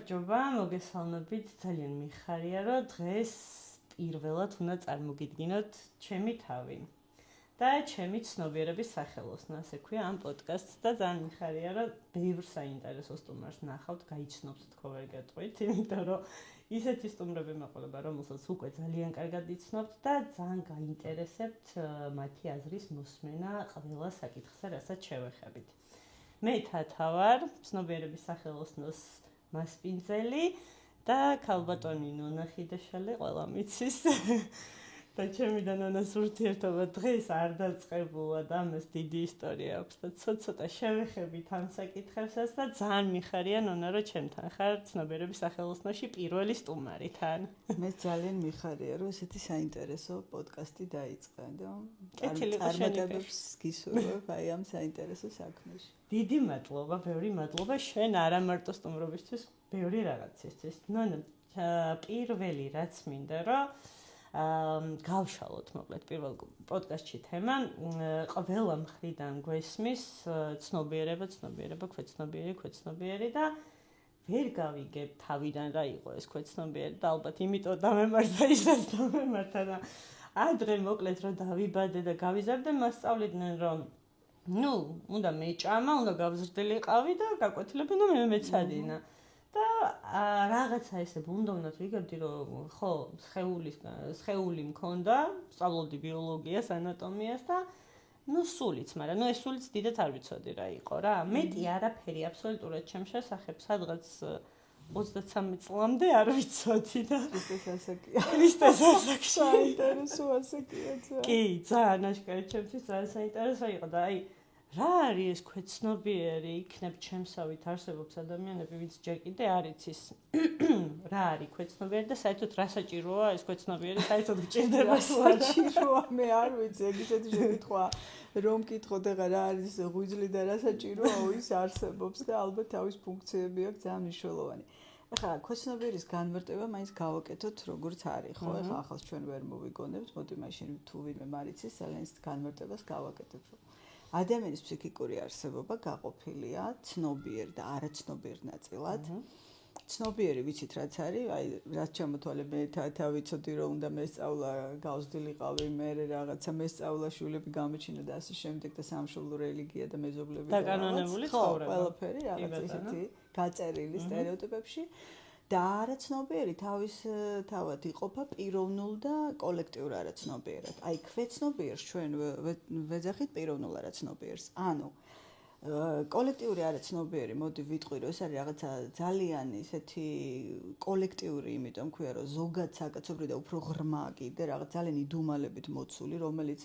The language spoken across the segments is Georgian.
გამარჯობა, მოგესალმებით, ძალიან მიხარია, რომ დღეს პირველად უნდა წარმოგიდგინოთ ჩემი თავი და ჩემი ცნობიერების სახელოსნო, ასე ქვია ამ პოდკასტს და ძალიან მიხარია, რომ ბევრ საინტერესო სტუმარს ნახავთ, გაიცნობთ თქო ვერ გეტყვით, იმიტომ რომ ისეთი სტუმრები მეყოლებოდა, რომელსაც უკვე ძალიან კარგად იცნობთ და ძალიან გაინტერესებთ მათი აზრის მოსმენა ყველა საკითხზე, რასაც შევეხებით. მე თათა ვარ, ცნობიერების სახელოსნოს მასპინძელი და ქალბატონი ნონა ხიდაშელი ყველა მიცის და ჩემი და ნონას ურთიერთობა დღეს არ დაწყებულა და ამას დიდი ისტორია აქვს და ცოტა შევეხებით ამ საკითხებსაც და ძალიან მიხარია ნონა რომ ჩემთან ხარ ცნობიერების სახელოსნოში პირველი სტუმარი თან. მე ძალიან მიხარია რომ ესეთი საინტერესო პოდკასტი დაიწყე და წარმატებებს გისურვებ აი ამ საინტერესო საქმეში. დიდი მადლობა, ბევრი მადლობა შენ არა მარტო სტუმრობისთვის, ბევრი რაღაცისთვის. ნონა, პირველი რაც მინდა რომ გავშალოთ მოკლედ პირველ პოდკასტში თემა ყველა მხრიდან გვესმის ცნობიერება, ქვეცნობიერი და ვერ გავიგებ თავიდან რა იყო ეს ქვეცნობიერი და ალბათ იმიტომ დამემართა ის რაც დამემართა და ადრე მოკლედ რომ დავიბადე და გავიზარდე მასწავლიდნენ რომ უნდა მეჭამა, უნდა გავზრდილიყავი და გაკვეთილები უნდა მეცადინა. და რაღაცა ესე ბუნდოვნად ვიგებდი რომ ხო სხეული მქონდა, სწავლობდი ბიოლოგიას, ანატომიას და სულიც, მაგრამ ეს სულიც დიდად არ ვიცოდი რა იყო რა. მეტი არაფერი აბსოლუტურად ჩემ შესახებ სადღაც 33 წლამდე არ ვიცოდი და ქრისტეს ასაკი საინტერესო ასაკია. კი, ძალიან აშკარად ჩემთვის ძალიან საინტერესო იყო და აი რა არის ეს ქვეცნობიერი, იქნებ ჩემსავით არსებობს ადამიანები, ვინც ჯერ კიდე არ იცის რა არის ქვეცნობიერი და საერთოდ რა საჭიროა ეს ქვეცნობიერი, საერთოდ გჭირდება საჭიროა, მე არ ვიცი, ეგ ისეთი შეკითხვა რომ მკითხოთ ეხლა რა არის ღვიძლი და რა საჭიროა, ის არსებობს და ალბათ თავის ფუნქციები აქვს ძალიან მნიშვნელოვანი. ეხლა ქვეცნობიერის განმარტება მაინც გავაკეთოთ როგორც არის, ხო? ეხლა ახალს ჩვენ ვერ მოვიგონებთ, მოდი მაშინ თუ ვინმე მარიცის ძალიან ის განმარტებას გავაკეთოთ. ადამიანის ფსიქიკური არსებობა გაყოფილია ცნობიერ და არაცნობიერ ნაწილად. ცნობიერი ვიცით რაც არის, აი რაც ჩამოთვალე მე თავიცოდი რომ უნდა მესწავლა, გავზრდილიყავი, მე რაღაცა მესწავლა, შვილები გამოჩინა და ასე შემდეგ და სამშობლო რელიგია და მეზობლები და კანონებული ცხოვრება. ყველაფერი რაღაც ისეთი გაწერილი სტერეოტიპებში. და არაცნობიერი თავისთავად იყოფა პიროვნულ და კოლექტიურ არაცნობიერად. აი ქვეცნობიერს ჩვენ ვეძახით პიროვნულ არაცნობიერს. ანუ კოლექტიური არაცნობიერი, მოდი ვიტყვი, რომ ეს არის რაღაცა ძალიან ისეთი კოლექტიური, იმიტომ ქვია, რომ ზოგად საკაცობრიო და უფრო ღრმა კიდე რაღაც ძალიან იდუმალებით მოცული, რომელიც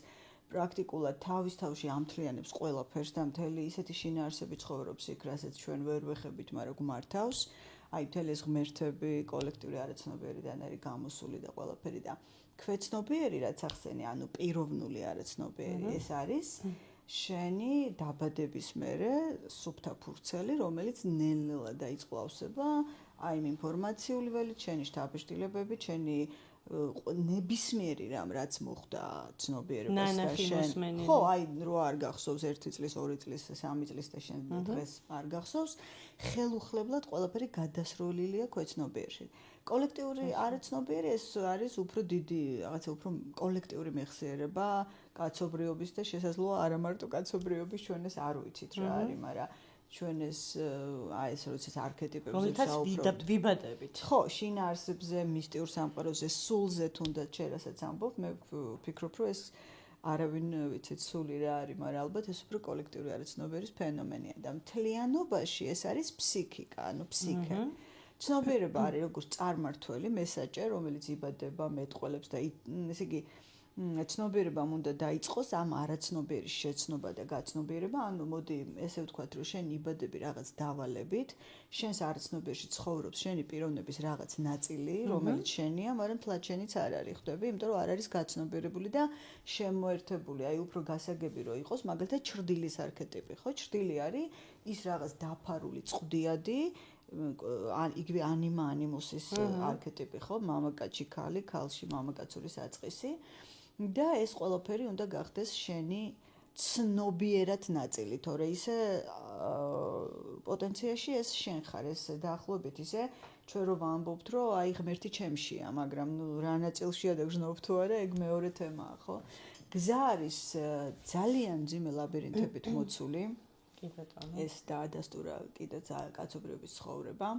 პრაქტიკულად თავის თავში ამთლიანებს ყველაფერს და მთელი ისეთი შინაარსები ცხოვრობს იქ, რასაც ჩვენ ვერ ვეხებით, მაგრამ გვმართავს. აი მთელი ეს ღმერთები კოლექტიური არაცნობიერიდან არის გამოსული და ყველაფერი და ქვეცნობიერი რაც ახსენე, ანუ პიროვნული არაცნობიერი ეს არის შენი დაბადების მერე სუფთა ფურცელი, რომელიც ნელ-ნელა დაიწყლავსება აი იმ ინფორმაციული ველით, შენი შთაბეჭდილებებით, შენი ნებისმიერი რამ რაც მოხდა ცნობიერებას და შენ ხო აი რო არ გახსოვს 1 წლის, 2 წლის, 3 წლის და შენ დღეს არ გახსოვს ხელუხლებლად ყველაფერი გადასროლილია ქვეცნობიერში. კოლექტიური არაცნობიერი ეს არის უფრო დიდი, რაღაცა უფრო კოლექტიური მეხსიერება კაცობრიობის და შესაძლოა არა მარტო კაცობრიობის ჩვენ ეს არ ვიცით რა არის, მაგრამ ჩვენ ეს აი ეს როცა არქეტიპებზე საუბრობთ, ვიბადებით. ხო, შინაარსებზე, მისტიურ სამყაროზე, სულზე თუნდაც შერასაც ამბობ, მე ვფიქრობ, რომ ეს არავინ ვიცით სული რა არის, მაგრამ ალბათ ეს უფრო კოლექტიური არაცნობიერის ფენომენია და მთლიანობაში ეს არის ფსიქიკა, ანუ ფსიქე. ცნობიერება არის როგორც წარმართველი მესაჭე, რომელიც იბადება, მეტყველებს და ესე იგი ცნობიერებამ უნდა დაიწყოს ამ არაცნობიერის შეცნობა და გაცნობიერება, ანუ მოდი ესე ვთქვათ, რომ შენ იბადები რაღაც დავალებით, შენს არაცნობიერში ცხოვრობს შენი პიროვნების რაღაც ნაწილი, რომელიც შენია, მაგრამ თლად შენიც არ არის, ხვდები, იმიტომ რომ არ არის გაცნობიერებული და შემოერთებული, აი უფრო გასაგები რო იყოს, მაგალითად ჩრდილის არქეტიპი, ხო? ჩრდილი არის ის რაღაც დაფარული წვდიადი იგივე ანიმა ანიმუსის არქეტიპი, ხო? მამაკაცი ქალი, ქალში მამაკაცური საწყისი. და ეს ყველაფერი უნდა გახდეს შენი ცნობიერად ნაწილი, თორე ისე პოტენციაში ეს შენ ხარ, ეს დაახლოებით ისე ჩვენ რომ ვამბობთ, რომ აი ღმერთი ჩემშია, მაგრამ ნუ რა ნაწილშია და გზნობ თუ არა, ეგ მეორე თემაა, ხო? გზა არის ძალიან მძიმე ლაბირინთებით მოცული. კი ბატონო. ეს დაადასტურა კიდე კაცობრიობის ცხოვრებამ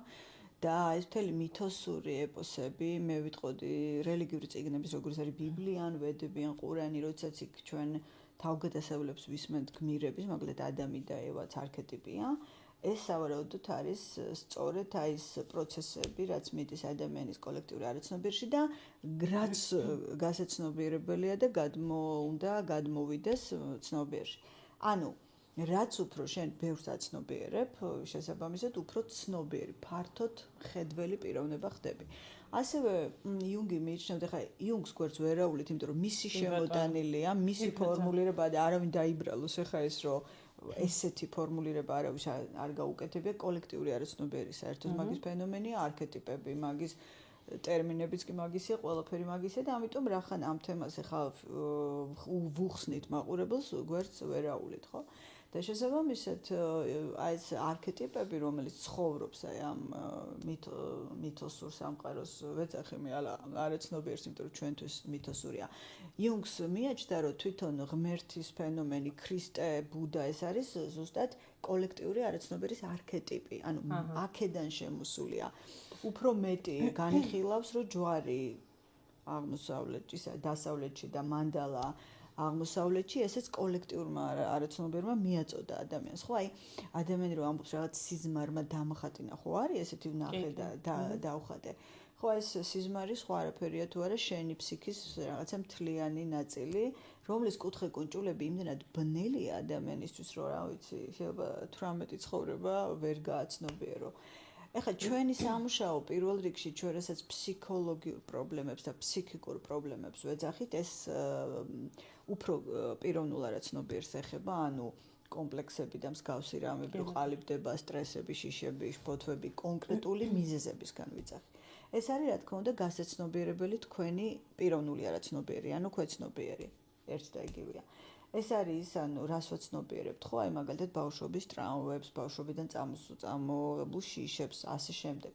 და ეს მთელი მითოსური ეპოსები, მე ვიტყოდი რელიგიური წიგნების, როგორც არის ბიბლია, ან ვედები, ან ყურანი, როდესაც იქ ჩვენ თავგადასავლებს ვისმენთ გმირების, მაგალითად ადამი და ევაც არქეტიპია. ეს სავარაუდოდ არის სწორედ აი ეს პროცესები, რაც მიდის ადამიანის კოლექტიური არაცნობიერში და რაც გასაცნობიერებელია და უნდა გადმოვიდეს ცნობიერში. ანუ რაც უფრო შენ ბევრს აცნობიერებ, შესაბამისად უფრო ცნობიერი, ფართოდ ხედველი პიროვნება ხდები. ასევე იუნგი მიიჩნევდა, ხა იუნგს გვერდს ვერაულით, იმიტომ რომ მისი შემოტანილია, მისი ფორმულირება და არავინ დაიბრალოს, ხა ეს რომ ესეთი ფორმულირება არავის არ გაუკეთებია, კოლექტიური არაცნობიერი საერთოდ მაგის ფენომენია, არქეტიპები, მაგის ტერმინებიც კი მაგისია, ყველაფერი მაგისია და ამიტომ რახან ამ თემას ხა ვუხსნით მაყურებელს გვერდს ვერაულით, ხო? და შესაბამისად აი ეს არქეტიპები, რომელიც ცხოვრობს აი ამ მითოსურ სამყაროს ვეძახი მე არაცნობიერს, იმიტომ რომ ჩვენთვის მითოსურია. იუნგს მიაჩნდა, რომ თვითონ ღმერთის ფენომენი, ქრისტე, ბუდა ეს არის ზუსტად კოლექტიური არაცნობიერის არქეტიპი, ანუ აქედან შემოსულია. უფრო მეტი განიხილავს, რომ ჯვარი აღმოსავლეთში, დასავლეთში და მანდალა აღმოსავლეთში ესეც კოლექტიურმა არაცნობიერმა მიაწოდა ადამიანს. ხო, აი ადამიანი რომ ამბობს რაღაც სიზმარმა დამახატინა, ხო არის ესეთი ვნახე და დავხატე. ხო, ეს სიზმარი სხვა არაფერია თუ არა შენი ფსიქის რაღაცა მთლიანი ნაწილი, რომლის კუთხე-კუნჭულები იმდენად ბნელია ადამიანისთვის, რომ რა ვიცი, შეიძლება 18 ცხოვრება ვერ გააცნობიერო. ეხლა ჩვენი სამუშაო პირველ რიგში ჩვენ რასაც ფსიქოლოგიურ პრობლემებს და ფსიქიკურ პრობლემებს ვეძახით, ეს უფრო პიროვნულ არაცნობიერს ეხება, ანუ კომპლექსები და მსგავსი რამები, ყალიბდება, სტრესები, შიშები, შფოთვები, კონკრეტული მიზეზებისგან ვიძახი. ეს არის რა თქმა უნდა გასაცნობიერებელი თქვენი პიროვნული არაცნობიერი, ანუ ქვეცნობიერი, ერთი და იგივეა. ეს არის ანუ რას ვაცნობიერებთ, ხო, აი მაგალითად ბავშვობის ტრაუმებს, ბავშვობიდან წამოღებულ შიშებს, ასე შემდეგ.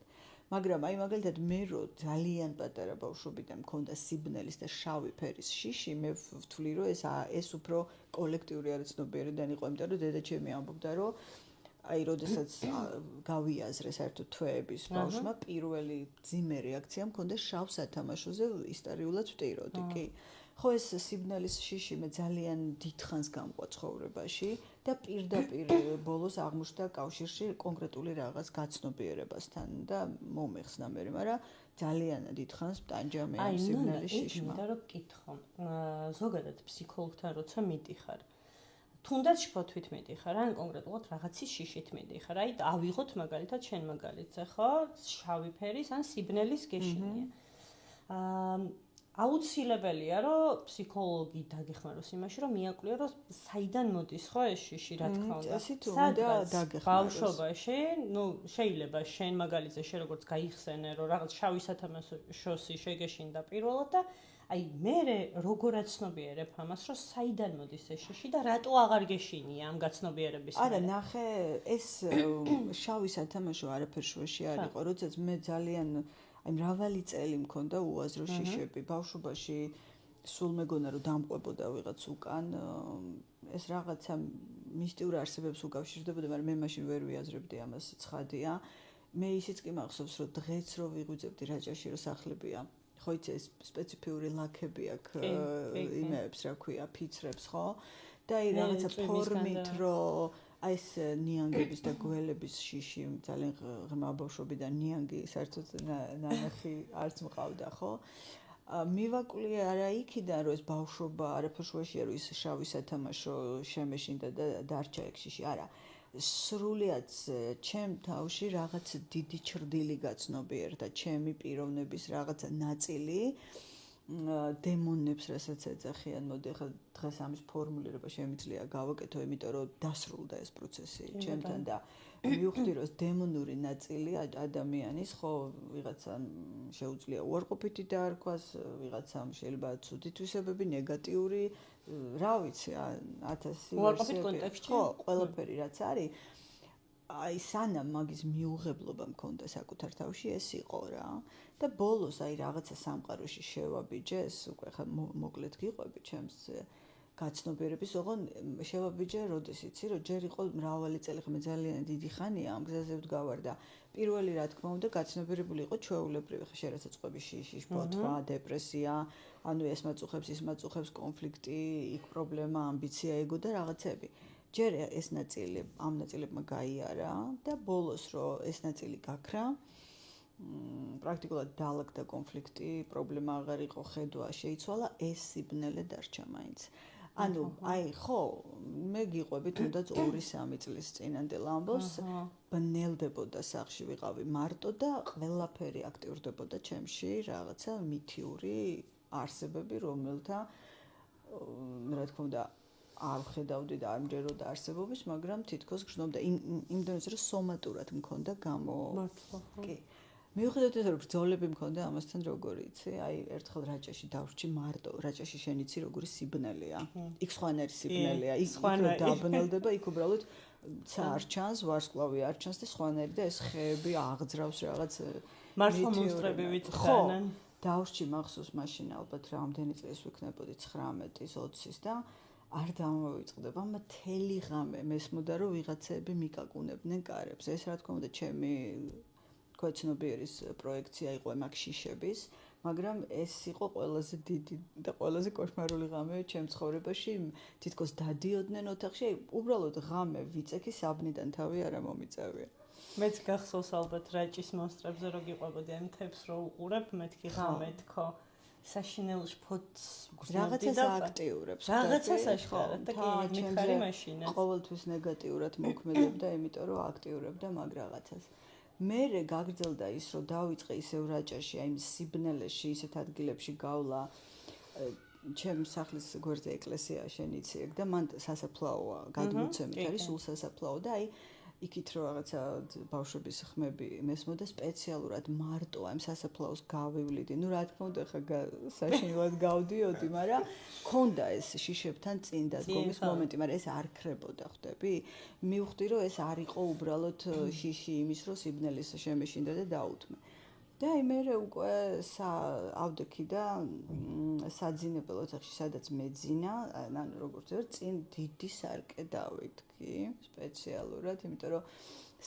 მაგრამ აი მაგალითად მე რო ძალიან პატარა ბავშვობიდან მქონდა სიბნელის და შავი ფერის შიში, მე ვთვლი რომ ეს უფრო კოლექტიური არაცნობიერიდან იყო, იმიტომ რომ დედაჩემი ამბობდა რომ აი როდესაც გავიაზრე საერთოდ თვეების ბავშვმა პირველი ძიმე რეაქცია მქონდა შავ სათამაშოზე ისტორიულად ვტიროდი, კი. ხო ეს სიბნელის შიში მე ძალიან დიდხანს გამყვა ცხოვრებაში და პირდაპირ ბოლოს აღმოჩნდა კავშირში კონკრეტული რაღაც გაცნობიერებასთან და მომეხსნა მე, მაგრამ ძალიან დიდხანს ტანჯა მე ამ სიბნელის შიშმა. აი, რომ გითხო, ზოგადად ფსიქოლოგთან როცა მიდიხარ, თუნდაც შფოთვით მიდიხარ, ან კონკრეტულად რაღაცის შიშით მიდიხარ, აი ავიღოთ მაგალითად შენ მაგალითზე, ხო, შავი ფერის ან სიბნელის გეშინია. აუცილებელია, რომ ფსიქოლოგი დაგეხმაროს იმაში, რომ მიაკვლიო, რომ საიდან მოდის ხო ეს შიში, რა თქმა უნდა. ესით უნდა დაგეხმაროს. ბავშვობაში, ნუ შეიძლება შენ მაგალითზე შე როგორც გაიხსენე, რომ რაღაც შავი სათამაშოსი შეგეშინდა პირველად და აი მე როგორ აცნობიერებ ამას, რომ საიდან მოდის ეს შიში და რატო აღარ გეშინია ამ გაცნობიერების მერე? არა, ნახე, ეს შავი სათამაშო არაფერ შუაში არ იყო, როდესაც მე ძალიან აი მრავალი წელი მქონდა უაზრო შიშები. ბავშვობაში სულ მეგონა რომ დამყვებოდა ვიღაც უკან, ეს რაღაცა მისტიურ არსებებს უკავშირდებოდა, მაგრამ მე მაშინ ვერ ვიაზრებდი ამას, ცხადია. მე ისიც კი მახსოვს, რომ დღეც რო ვიღვიძებდი რაჭაში, რომ სახლებია. ხო იცი ეს სპეციფიური ლაქები აქვს იმეებს, რა ქვია, ფიცრებს, ხო? და აი რაღაცა ფორმით რომ აი ეს ნიანგების და გველების შიში ძალიან ღრმა ბავშვობიდან ნიანგი საერთოდ ნანახი არც მყავდა, ხო? მივაკვლიე არა იქიდან რომ ეს ბავშვობა არაფერ შუაშია რომ ის შავი სათამაშო შემეშინდა და დარჩა ეგ შიში, არა. სრულიად ჩემ თავში რაღაც დიდი ჩრდილი გაცნობიერდა, ჩემი პიროვნების რაღაცა ნაწილი დემონებს რასაც ეძახიან, მოდი ახლა დღეს ამის ფორმულირება შემიძლია გავაკეთო, იმიტომ რომ დასრულდა ეს პროცესი ჩემთან და მივხვდი რომ დემონური ნაწილი ადამიანის ხო ვიღაცამ შეუძლია უარყოფითი დაარქვას, ვიღაცამ შეიძლება ცუდი თვისებები, ნეგატიური, რა ვიცი, 1000 უარყოფით კონტექსტში. ხო, ყველაფერი რაც არის აი სანამ მაგის მიუღებლობა მქონდა საკუთარ თავში ეს იყო რა და ბოლოს აი რაღაცა სამყაროში შევაბიჯეს უკვე ხა მოკლედ გიყვები ჩემს გაცნობიერების ოღონ შევაბიჯე როდის იცი რომ ჯერ იყო მრავალი წელი ხომ ძალიან დიდი ხანია ამ გზაზე ვდგავარ და პირველი რა თქმა უნდა გაცნობიერებული იყო ჩვეულებრივი ხა შერაცაწყები შიშ ბოთვა დეპრესია ანუ ეს მაწუხებს ის მაწუხებს კონფლიქტი იქ პრობლემა ამბიცია ეგო და რაღაცები ჯერ ეს ნაწილი ამ ნაწილებმა გაიარა და ბოლოს რომ ეს ნაწილი გაქრა პრაქტიკულად დაალაგდა კონფლიქტი, პრობლემა აღარ იყო, ხედვა შეიცვალა, ეს სიბნელე დარჩა მაინც. ანუ აი ხო, მე გიყვები თუნდაც 2-3 წლის წინანდელ ამბავს, ბნელდებოდა სახში ვიყავი მარტო და ყველაფერი აქტიურდებოდა ჩემში, რაღაცა მითიური არსებები, რომელთა რა თქმა უნდა არ ხედავდი და არ მჯეროდა არსებობის, მაგრამ თითქოს გრძნობდა იმ დონეზე რომ სომატურად მქონდა გამო. კი. მიუხედავად იმისა, რომ ბრძოლები მქონდა ამასთან როგორი იცი, აი ერთხელ რაჭაში დავრჩი მარტო, რაჭაში შენ იცი როგორი სიბნელეა. იქ სხვანაირი სიბნელეა, იქ დაბნელდება, იქ უბრალოდ ცა არ ჩანს, ვარსკვლავი არ ჩანს და სხვანაირი და ეს ხეები აღძრავს რაღაც მართლა მონსტრები ვიცხანენ. დავრჩი მახსოვს მაშინ ალბათ რამდენი წლის ვიქნებოდი 19-ის 20-ის და არ დამოვიწყდება, მთელი ღამე მესმოდა რომ ვიღაცები მიკაკუნებდნენ კარებს. ეს რა თქმა უნდა ჩემი ცნობიერის პროექცია იყო მაგ შიშების, მაგრამ ეს იყო ყველაზე დიდი და ყველაზე კოშმარული ღამე ჩემ ცხოვრებაში. თითქოს დადიოდნენ ოთახში, უბრალოდ ღამე ვიწექი საბნიდან თავი არ მომიწევია. მეც გახსოვს ალბათ რაჭის მონსტრებზე რო გიყვებოდი ამ თებს რო უყურებ, მეთქი ღამე თქო. საშინელ შფოთს რაღაცას აქტიურებს. რაღაცას აშკარად და კი მიხარი მაშინაც. ყოველთვის ნეგატიურად მოქმედებდა, იმიტომ რომ აქტიურებდა მაგ რაღაცას. მერე გაგრძელდა ის, რომ დავიწყე ისევ რაჭაში, აი იმ სიბნელეში, ისეთ ადგილებში გავლა. ჩემს სახლის გვერდზე ეკლესია შენიცი ეგ და მან სასაფლაოა, გადმოცემით არის სულ სასაფლაო და აი იქით რო რაღაცა ბავშვების ხმები მესმოდა სპეციალურად მარტო ამ სასაფლაოს გავივლიდი. ნუ რა თქმა უნდა ხა საშინლად გავდიოდი, მაგრამ ქონდა ეს შიშებთან წინ დადგომის მომენტი, მაგრამ ეს არ ქრებოდა, ხვდები? მივხვდი რომ ეს არ იყო უბრალოდ შიში იმის, რომ სიბნელის შემეშინდა და დაუთმე. და აი მე უკვე ავდექი და საძინებელ ოთახში სადაც მეძინა, ანუ როგორც ვარ, წინ დიდი სარკე დავიდგი სპეციალურად, იმიტომ რომ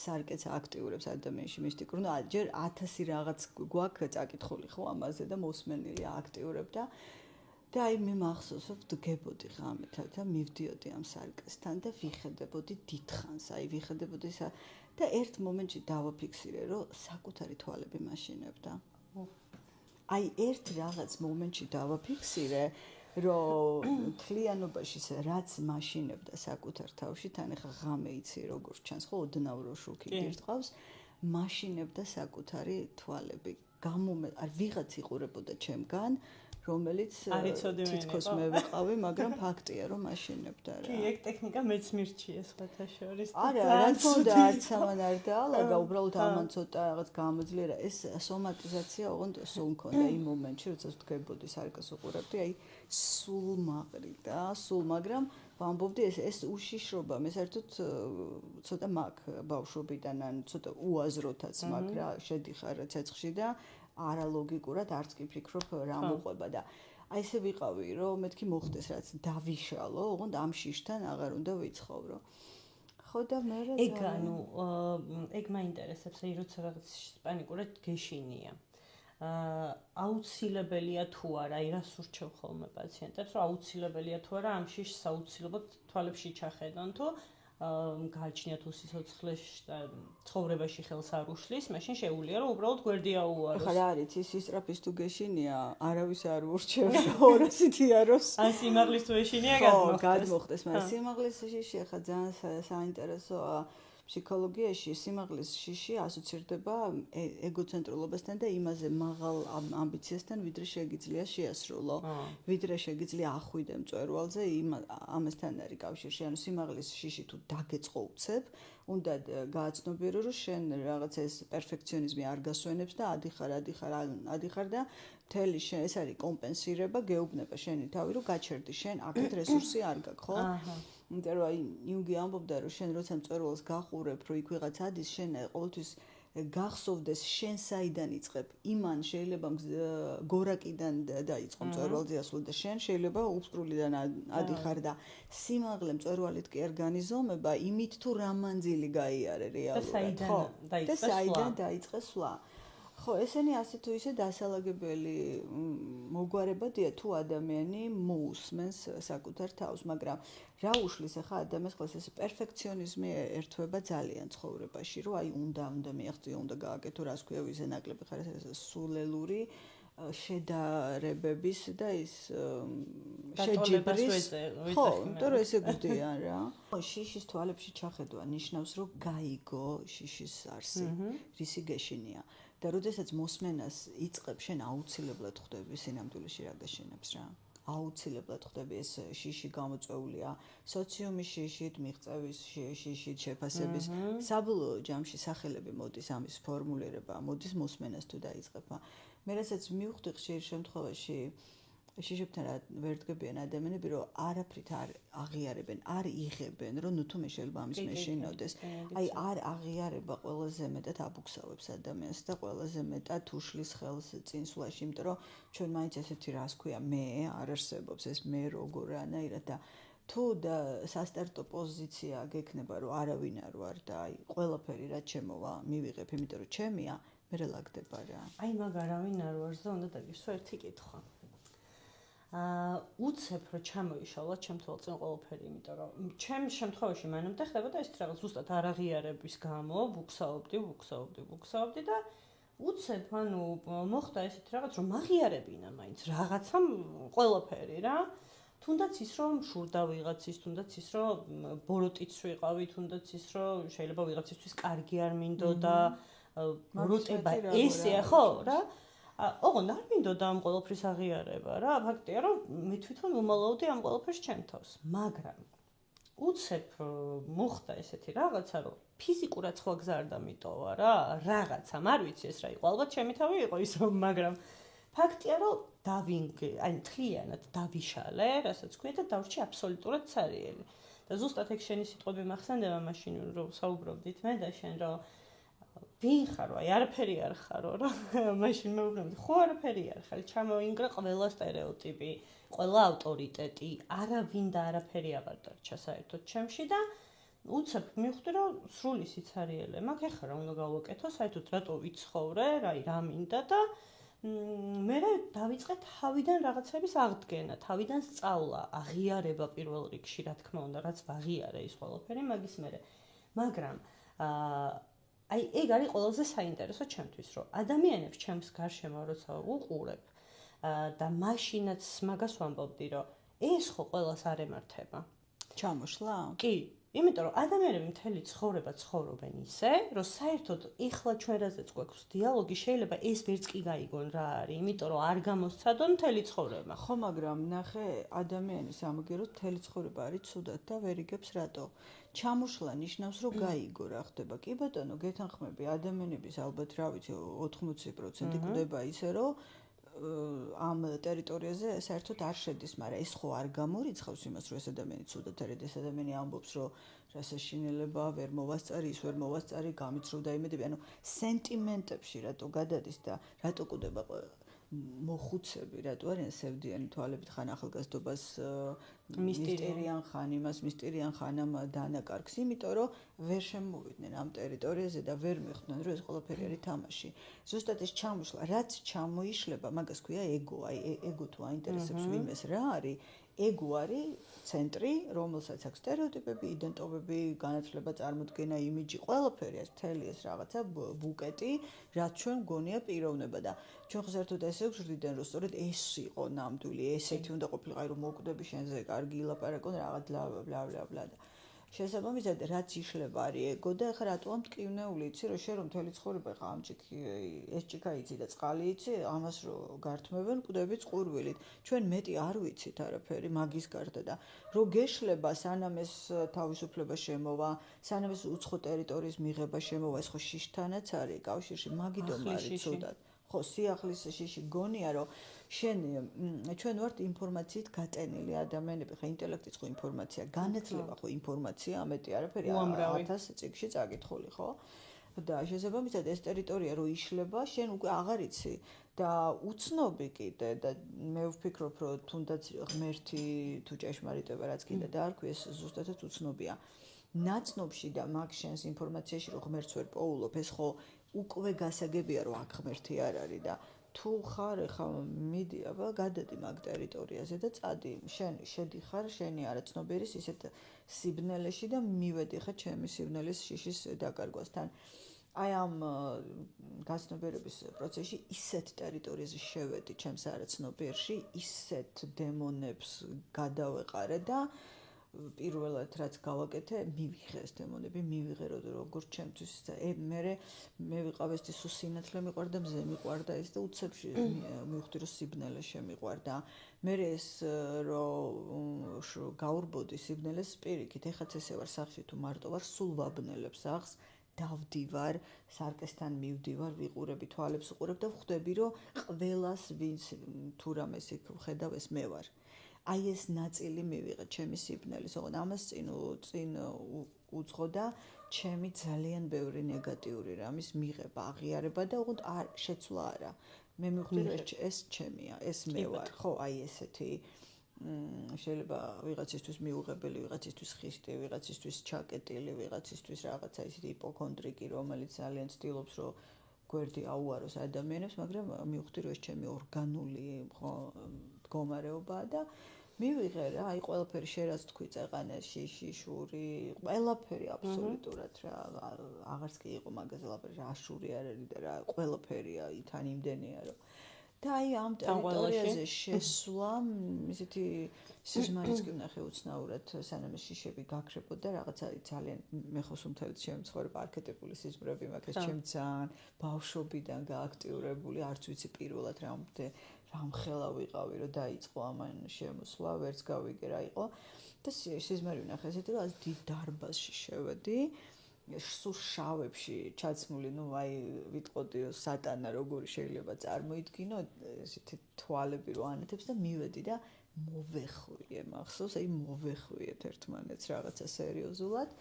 სარკეც აქტიურებს ადამიანში მისტიკურ, ну, ჯერ 1000 რაღაც გვაქვს წაკითხული ხო ამაზე და მოსმენილი აქტიურებდა. და აი მე მახსოვს, რომ ვდგებოდი ღამეთა და მივდიოდი ამ სარკესთან და ვიხედებოდი დიდხანს, აი ვიხედებოდი და ერთ მომენტში დავაფიქსირე, რომ საკუთარი თვალები მაშინებდა. აი ერთ რაღაც მომენტში დავაფიქსირე, რომ თლიანობაში რაც მაშინებდა საკუთარ თავში, თან ახლა ღამე იცი როგორ ჩანს, ხო, ოდნავ რო შუქი გირტყავს, მაშინებდა საკუთარი თვალები. არ ვიღაც იყურებოდა ჩემგან, რომელიც თითქოს მე ვიყავი, მაგრამ ფაქტია რომ მაშინებდა რა. კი, ეგ ტექნიკა მეც მირჩია სხვათა შორის. არა, რა თქმა უნდა, არც ამან არ დაალაგა, უბრალოდ ამან ცოტა რაღაც გამოძლიერა. ეს სომატიზაცია ოღონდ სულ მქონდა იმ მომენტში, როცა ვდგებოდი სარკას უყურებდი, აი სულ მაყრიდა, სულ, მაგრამ ვამბობდი ეს უშიშრობა, მე საერთოდ ცოტა მაგ ბავშვობიდან ან ცოტა უაზროთაც მაგ რა, შედიხარ ცეცხლში და არალოგიკურად არც კი ფიქრობ რა მოყვება და აი ესე ვიყავი რომ მეთქი მოხდეს რაც დავიშალო, ოღონდ ამ შიშთან აღარ უნდა ვიცხოვრო. ხო და მე ეგ ანუ ეგ მაინტერესებს, აი როცა რაღაც პანიკურად გეშინია. აუცილებელია თუ არა, აი რას ურჩევ ხოლმე პაციენტებს, რომ აუცილებელია თუ არა ამ შიშს აუცილებლად თვალებში ჩახედონ თუ გააჩნიათ უსიცოცხლეში და ცხოვრებაში ხელს არ უშლის, მაშინ შეუძლია რომ უბრალოდ გვერდი აუაროს. ახლა რა არის ის ისტრაფის თუ გეშინია, არავის არ ურჩევს 200 თიაროს. ან სიმაღლის თუ ეშინია გადმოხდეს. ხო, გადმოხდეს, მაგრამ სიმაღლის შიში ახლა ძალიან საინტერესოა. ფსიქოლოგიაში სიმაღლის შიში ასოცირდება ეგოცენტრულობასთან და იმაზე მაღალ ამბიციასთან, ვიდრე შეგიძლია შეასრულო, ვიდრე შეგიძლია ახვიდე მწვერვალზე, ამასთან არის კავშირში. ანუ სიმაღლის შიში თუ დაგეწყო უცებ, უნდა გააცნობიერო, რომ შენ რაღაც ეს პერფექციონიზმი არ გასვენებს და ადიხარ და მთელი შენ ეს არის კომპენსირება, გეუბნება შენი თავი, რომ გაჩერდი შენ აქეთ რესურსი არ გაქვს, ხო? იმიტომ რომ იუნგი ამბობდა, რომ შენ როცა მწვერვალს გაყურებ, რომ იქ ვიღაც ადის, შენ ყოველთვის გახსოვდეს შენ საიდან იწყებ. იმან შეიძლება გორაკიდან დაიწყო მწვერვალზე ასვლა და შენ შეიძლება უსპრულიდან ადიხარ და სიმაღლე მწვერვალით კი არ განიზომება, იმით თუ რა მანძილი გაიარე რეალურად, ხო? და საიდან დაიწყე სვლა. ხო, ესენი ასე თუ ისე დასალაგებელი მოგვარებადია თუ ადამიანი მოусმენს საკუთარ თავს, მაგრამ რა უშლის ახლა ადამიანს ხოლმე ეს პერფექციონიზმი ერთვება ძალიან ცხოვრებაში, რომ აი უნდა მიაღწიო, უნდა გააკეთო, რას ქვია ვიზე ნაკლები ხარ ეს სულელური შედარებების და ის შეჯიბრის ხო, იმიტომ რომ ესე გვდიან რა. შიშის თვალებში ჩახედვა ნიშნავს, რომ გაიგო შიშის არსი, რისი გეშინია. და როდესაც მოსმენას იწყებ, შენ აუცილებლად ხვდები სინამდვილეში რა გაშენებს რა. აუცილებლად ხვდები ეს შიში გამოწვეულია სოციუმის შიშით, მიღწევის შიშით, შეფასების. საბოლოო ჯამში სახელები მოდის ამის ფორმულირება, მოდის მოსმენას თუ დაიწყებ. მე რასაც მივხვდი ხშირ შემთხვევაში შიშებთან ვერ დგებიან ადამიანები, რომ არაფრით არ აღიარებენ, არ იღებენ, რომ ნუ თუმე შეიძლება ამის მეშინოდეს. აი არ აღიარება ყველაზე მეტად აბუქსავებს ადამიანს და ყველაზე მეტად უშლის ხელს წინსვლაში, იმიტომ რომ ჩვენ მაინც ესეთი რას ქვია, მე არ არსებობს ეს მე როგორანაირად და თუ და სასტარტო პოზიცია გექნება, რომ არავინ არ ვარ და აი ყველაფერი რაც შემოვა, მივიღებ, იმიტომ რომ ჩემია, მე ლაგდება რა. აი მაგ არავინ არ ვარს და უნდა დაგისვა ერთი კითხვა. უცებ რომ ჩამოიშალოთ ჩემ თვალწინ ყველაფერი, იმიტომ რომ ჩემ შემთხვევაში მანამდე ხდებოდა ეს რაღაც ზუსტად არაღიარების გამო, ვუქსაობდი და უცებ ანუ მოხდა ესეთ რაღაც რომ მაღიარებინა მაინც რაღაცამ ყველაფერი რა. თუნდაც ის რომ შურდა ვიღაცის, თუნდაც ის რომ ბოროტიც ვიყავი, თუნდაც ის რომ შეიძლება ვიღაცისთვის კარგი არ მინდოდა, ბოროტება ესეა ხო რა. ოღონდ არ მინდოდა ამ ყველაფრის აღიარება რა, ფაქტია რომ მე თვითონ მომალავდი ამ ყველაფერს ჩემ თავს, მაგრამ უცებ მოხდა ესეთი რაღაცა, რომ ფიზიკურად სხვა გზა არ დამიტოვა რა, რაღაცამ, არ ვიცი ეს რა იყო, ალბათ ჩემი თავი იყო ის რომ, მაგრამ ფაქტია რომ აი მთლიანად დავიშალე, რასაც ქვია და დავრჩი აბსოლუტურად ცარიელი. და ზუსტად ეგ შენი სიტყვები მახსენდება მაშინ რომ საუბრობდით მე და შენ რომ ვინ ხარო, აი არაფერი არ ხარო რა. მაშინ მეუბნებოდი, ხო არაფერი არ ხარ, ჩამოინგრა ყველა სტერეოტიპი, ყველა ავტორიტეტი, არავინ და არაფერი აღარ დარჩა საერთოდ ჩემში და უცებ მივხვდი რომ სრული სიცარიელე მაქვს, ეხლა რა უნდა გავაკეთო, საერთოდ რატო ვიცხოვრე, რა მინდა და მე დავიწყე თავიდან რაღაცების აღდგენა, თავიდან სწავლა, აღიარება პირველ რიგში, რა თქმა უნდა, რაც ვაღიარე ის ყველაფერი მაგის მერე. მაგრამ აი ეგ არის ყველაზე საინტერესო ჩემთვის, რომ ადამიანებს ჩემს გარშემო როცა უყურებ და მაშინაც მაგას ვამბობდი, რომ ეს ხო ყველას არ ემართება. ჩამოშლა? კი, იმიტომ რომ ადამიანები მთელი ცხოვრება ცხოვრობენ ისე, რომ საერთოდ ეხლა ჩვენ რაზეც გვაქვს დიალოგი, შეიძლება ეს ვერც კი გაიგონ რა არის, იმიტომ რომ არ გამოსცადონ მთელი ცხოვრება. ხო, მაგრამ ნახე, ადამიანის ამაგეროთ მთელი ცხოვრება არის ცუდად და ვერ იგებს რატო. ჩამოშლა ნიშნავს, რომ გაიგო რა ხდება. კი ბატონო, გეთანხმები, ადამიანების ალბათ რა ვიცი 80% გვდება ისე, რომ ამ ტერიტორიაზე საერთოდ არ შედის, მაგრამ ეს ხო არ გამორიცხავს იმას, რომ ეს ადამიანი ცუდად არის, ეს ადამიანი ამბობს, რომ რასაშინელება ვერ მოვასწარი, ის ვერ მოვასწარი, გამიცრუდა იმედები, ანუ სენტიმენტებში რატო გადადის და რატო კვდება მოხუცები, რატო არიან სევდიანი თვალებით ხან ახალგაზრდობას მისტერიან ხან იმას მისტერიან ხან ამ დანაკარგს, იმიტომ რომ ვერ შემოვიდნენ ამ ტერიტორიაზე და ვერ მიხვდნენ, რომ ეს ყველაფერი არის თამაში. ზუსტად ეს ჩამოშლა, რაც ჩამოიშლება, მაგას ქვია ეგო, აი ეგო თუ აინტერესებს ვინმეს რა არის, ეგო არის ცენტრი, რომელსაც აქვს სტერეოტიპები, იდენტობები, განათლება, წარმოდგენა, იმიჯი, ყველაფერი ეს მთელი ეს რაღაცა ბუკეტი, რაც ჩვენ გონია პიროვნება და ჩვენ ხო საერთოდ ესე ვжрდიდან, რომ სწორედ ეს იყო ნამდვილი, ესეთი უნდა ყოფილიყო, რომ მოკვდები შენზე, კარგი ილაპარაკონ, რაღაც ბლა ბლა ბლა ბლა და შესაბამისად რაც იშლება არის ეგო და ეხლა რატომ მტკივნეული იცი რომ შენ რომ მთელი ცხოვრება ხა ამჭიქი ეს ჭიქა იცი და წყალი იცი ამას რომ გართმევენ კვდები წყურვილით ჩვენ მეტი არ ვიცით არაფერი მაგის გარდა და რო გეშლება სანამ ეს თავისუფლება შემოვა სანამ ეს უცხო ტერიტორიის მიღება შემოვა ეს ხო შიშთანაც არის კავშირში მაგიტომ არის ცუდად ხო სიახლის შიში გონია რომ ჩვენ ვართ ინფორმაციით გატენილი ადამიანები ხა ინტელექტიც ხო ინფორმაცია განათლება ხო ინფორმაცია ამეტი არაფერი 1000 წიგნში წაკითხული ხო და შესაბამისად ეს ტერიტორია რო იშლება შენ უკვე აღარ იცი და უცნობი კიდე და მე ვფიქრობ რომ თუნდაც ღმერთი თუ ჭეშმარიტება რაც კიდე დაარქვი ეს ზუსტადაც უცნობია ნაცნობში და მაგ შენს ინფორმაციაში რომ ღმერთს ვერ პოულობ ეს ხო უკვე გასაგებია რომ აქ ღმერთი არ არის და თუ ხარ ხა მიდი აბა გადადი მაგ ტერიტორიაზე და წადი შენ შედიხარ შენი არაცნობიერის ისეთ სიბნელეში და მივედი ხა ჩემი სიბნელის შიშის დაკარგვასთან აი ამ გაცნობიერების პროცესში ისეთ ტერიტორიაზე შევედი ჩემს არაცნობიერში ისეთ დემონებს გადავეყარე და პირველად რაც გავაკეთე მივიღე ეს დემონები მივიღე როგორც ჩემთვის მე ვიყავ ეს სინათლე მიყვარდა მზე მიყვარდა ეს და უცებში მივხვდი რომ სიბნელე შემიყვარდა მე ეს რომ გაურბოდი სიბნელეს პირიქით ეხაც ესე ვარ სახში თუ მარტო ვარ სულ ვაბნელებ სახს დავდივარ სარკესთან მივდივარ ვიყურები თვალებს უყურებ და ვხვდები რომ ყველას ვინც თუ რამეს იქ ვხედავ ეს მე ვარ აი ეს ნაწილი მივიღე ჩემი სიბნელის, ოღონდ ამას წინ უძღოდა ჩემი ძალიან ბევრი ნეგატიური რამის მიღება, აღიარება და ოღონდ შეცვლა არა. მე მივხვდი რომ ეს ჩემია, ეს მე ვარ, ხო, აი ესეთი შეიძლება ვიღაცისთვის მიუღებელი, ვიღაცისთვის ხისტი, ვიღაცისთვის ჩაკეტილი, ვიღაცისთვის რაღაცა ისეთი იპოქონდრიკი, რომელიც ძალიან ცდილობს რომ გვერდი აუაროს ადამიანებს, მაგრამ მივხვდი რომ ეს ჩემი ორგანული მდგომარეობაა და მივიღე რა, აი ყველაფერი შერაც თქვი წეყანეს, შიში, შური, ყველაფერი აბსოლუტურად რა, აღარც კი იყო მაგაზე ლაპარაკი, რა შური არ არის და რა, ყველაფერია თან იმდენია რომ და აი ამ ტერიტორიაზე შესვლა, ისეთი სიზმარიც კი ვნახე უცნაურად, სანამ ეს შიშები გაქრებოდა, რაღაცა ძალიან მე ხო სულ ჩემი ცხოვრება არქეტიპული სიზმრები მაქვს, ჩემ ძალიან ბავშვობიდან გააქტიურებული, არც ვიცი პირველად რამხელა ვიყავი, რომ დაიწყო ამან შემოსვლა, ვერც გავიგე რა იყო და სიზმარი ვნახე ესეთი, რომ დიდ დარბაზში შევედი, სულ შავებში ჩაცმული, ნუ აი ვიტყოდი რომ სატანა როგორი შეიძლება წარმოიდგინო, ესეთი თვალები რო ანათებს და მივედი და მოვეხვიე, მახსოვს, აი მოვეხვიეთ ერთმანეთს რაღაცა სერიოზულად.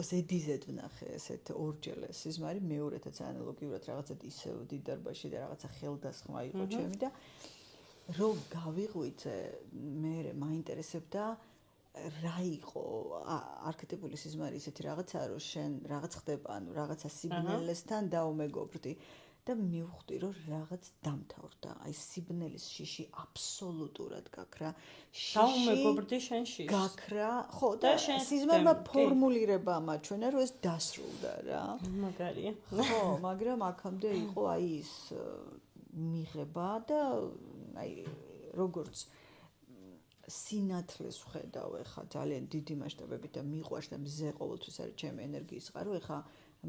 ზედიზედ ვნახე ესეთ ორჯერ სიზმარი მეორეთაც ანალოგიურად რაღაცა ისევ დიდ დარბაზში და რაღაცა ხელდასხმა იყო ჩემი და რო გავიღვიძე მე მაინტერესებდა რა იყო არქეტიპული სიზმარი ისეთი რაღაცაა რომ შენ რაღაც ხდება ანუ რაღაცა სიბნელესთან დაუმეგობრდი და მივხვდი რომ რაღაც დამთავრდა აი სიბნელის შიში აბსოლუტურად გაქრა დაუმეგობრდი შენ შიშს გაქრა ხო და სიზმარმა ფორმულირება ამაჩვენა რომ ეს დასრულდა რა მაგარია ხო მაგრამ აქამდე იყო აი ის მიღება და აი როგორც სინათლეს ვხედავ ეხა ძალიან დიდი მასშტაბებით და მიყვარს და მზე ყოველთვის არის ჩემი ენერგიის წყარო ეხა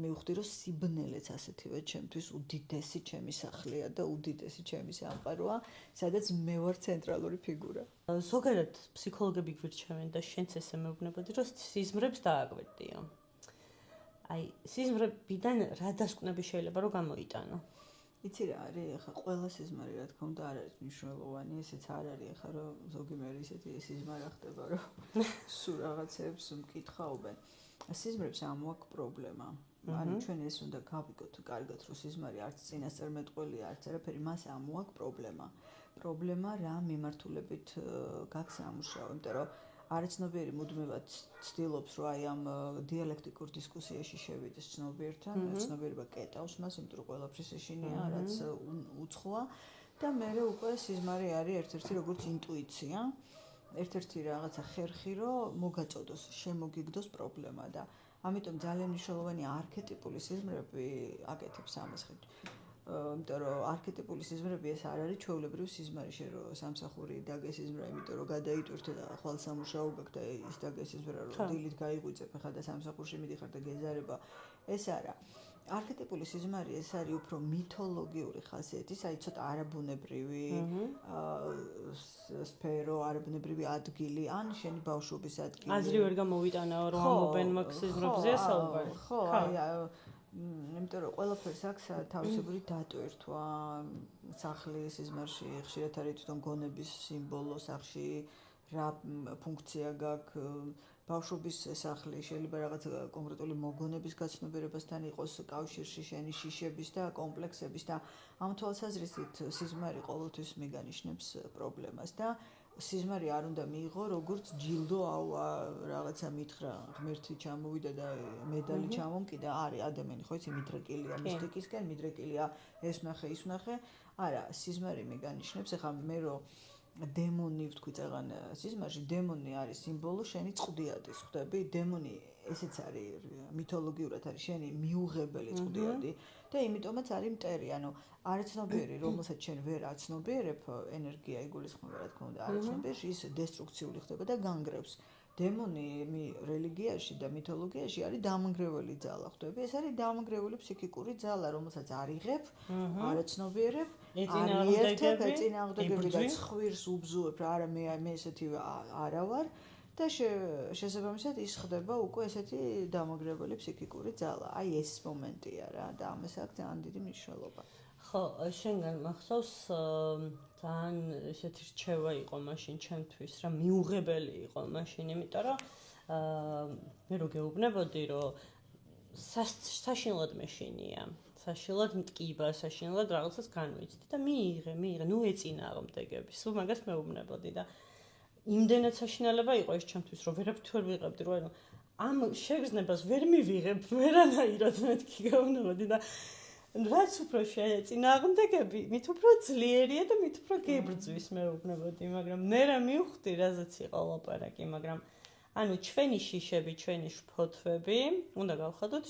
მივხვდი რომ სიბნელეც ასეთივე ჩემთვის უდიდესი ჩემი სახლია და უდიდესი ჩემი სამყაროა სადაც მე ვარ ცენტრალური ფიგურა ზოგადად ფსიქოლოგები გვირჩევენ და შენც ესე მეუბნებოდი რომ სიზმრებს დააკვირდიო აი სიზმრებიდან რა დასკვნები შეიძლება რომ გამოიტანო იცი რა არის ახლა ყველა სიზმარი რა თქმა უნდა არ არის მნიშვნელოვანი ესეც არ არის ახლა რომ ზოგი მე ისეთი სიზმარი ხდება რომ სულ რაღაცებს მკითხაობენ სიზმრებს ამოაქვს პრობლემა ანუ ჩვენ ეს უნდა გავიგოთ კარგად რომ სიზმარი არც წინასწარმეტყველია არც არაფერი მას ამოაქვს პრობლემა რა მიმართულებით გაქვს ამუშავო იმიტომ რომ არაცნობიერი მუდმივად ცდილობს რომ აი ამ დიალექტიკურ დისკუსიაში შევიდეს ცნობიერთან ცნობიერება კეტავს მას იმიტომ რომ ყველაფრის ეშინია რაც უცხოა და მე უკვე სიზმარი არის ერთ-ერთი როგორც ინტუიცია ერთ-ერთი რაღაცა ხერხი რომ მოგაწოდოს შემოგიგდოს პრობლემა და ამიტომ ძალიან მნიშვნელოვანია არქეტიპული სიზმრები აკეთებს ამას იმიტომ რომ არქეტიპული სიზმრები ეს არ არის ჩვეულებრივ სიზმარიში, რომ სამსახური დაგესიზმრა, იმიტომ რომ გადაიტვირთე და ხვალ სამუშაო გაქვს და ის დაგესიზმრა, რომ დილით გაიღვიძებ ხა და სამსახურში მიდიხარ და გეზარება. ეს არა. არქეტიპული სიზმარი ეს არის უფრო მითოლოგიური ხასიათის, აი ცოტა არაბუნებრივი სფერო, არაბუნებრივი ადგილი, ან შენი ბავშვობის ადგილი. აზრი ვერ გამოვიტანაო, რომ ამობენ მაგ სიზმრებზე საუბარი. ხო, იმიტომ რომ ყველაფერს აქვს თავისებური დატვირთვა, სახლის სიზმარში ხშირად არის თვითონ გონების სიმბოლო სახში, რა ფუნქცია გაქვს, ბავშვობის სახლი შეიძლება რაღაც კონკრეტული მოგონების გაცნობიერებასთან იყოს კავშირში შენი შიშების და კომპლექსების და ამ თვალსაზრისით სიზმარი ყოველთვის მიგანიშნებს პრობლემას და სიზმარი არ უნდა მიიღო როგორც ჯილდო რაღაცა მითხრა ღმერთი ჩამოვიდა და მედალი ჩამომკიდა არის ადამიანი ხო იცი მიდრეკილია მისტიკისკენ მიდრეკილია ეს ვნახე ის ვნახე არა სიზმარი მიგანიშნებს ეხლა მე რომ დემონი ვთქვი წაღან სიზმარში დემონი არის სიმბოლო შენი წყდიადის ხვდები დემონი ესეც არის მითოლოგიურად არის შენი მიუღებელი წყდიადი და იმიტომაც არის მტერი ანუ არაცნობიერი რომელსაც შენ ვერ აცნობიერებ ენერგია იგულისხმება რა თქმა უნდა არაცნობიერში ის დესტრუქციული ხდება და განგრევს დემონი რელიგიაში და მითოლოგიაში არის დამანგრეველი ძალა ხვდები ეს არის დამანგრეველი ფსიქიკური ძალა რომელსაც არიღებ არაცნობიერებ ეწინააღმდეგები და ცხვირს უბზუებ რა არა მე ესეთი არა ვარ და შესაბამისად ის ხდება უკვე ესეთი დამაგრებელი ფსიქიკური ძალა. აი ეს მომენტია რა და ამას აქვს ძალიან დიდი მნიშვნელობა. ხო, შენგან მახსოვს ძალიან ესეთი რჩევა იყო მაშინ ჩემთვის რა მიუღებელი იყო მაშინ, იმიტომ რომ მე რო გეუბნებოდი რომ საშინლად მეშინია. საშინლად მტკივა, საშინლად რაღაცას განვიცდი და მიიღე, ნუ ეწინააღმდეგები. სულ მაგას მეუბნებოდი და იმდენად საშინელება იყო ეს ჩემთვის, რომ ვერაფერ ვერ ვიღებდი, რომ ამ შეგრძნებას ვერ მივიღებ, ვერანაირად მეთქი გავნებოდი და რაც უფრო შეეწინააღმდეგები, მით უფრო ძლიერია და მით უფრო გებრძვის მეუბნებოდი, მაგრამ მე რა მივხვდი, რაზეც იყო ლაპარაკი, მაგრამ ანუ ჩვენი შიშები, ჩვენი შფოთვები, უნდა გავხადოთ,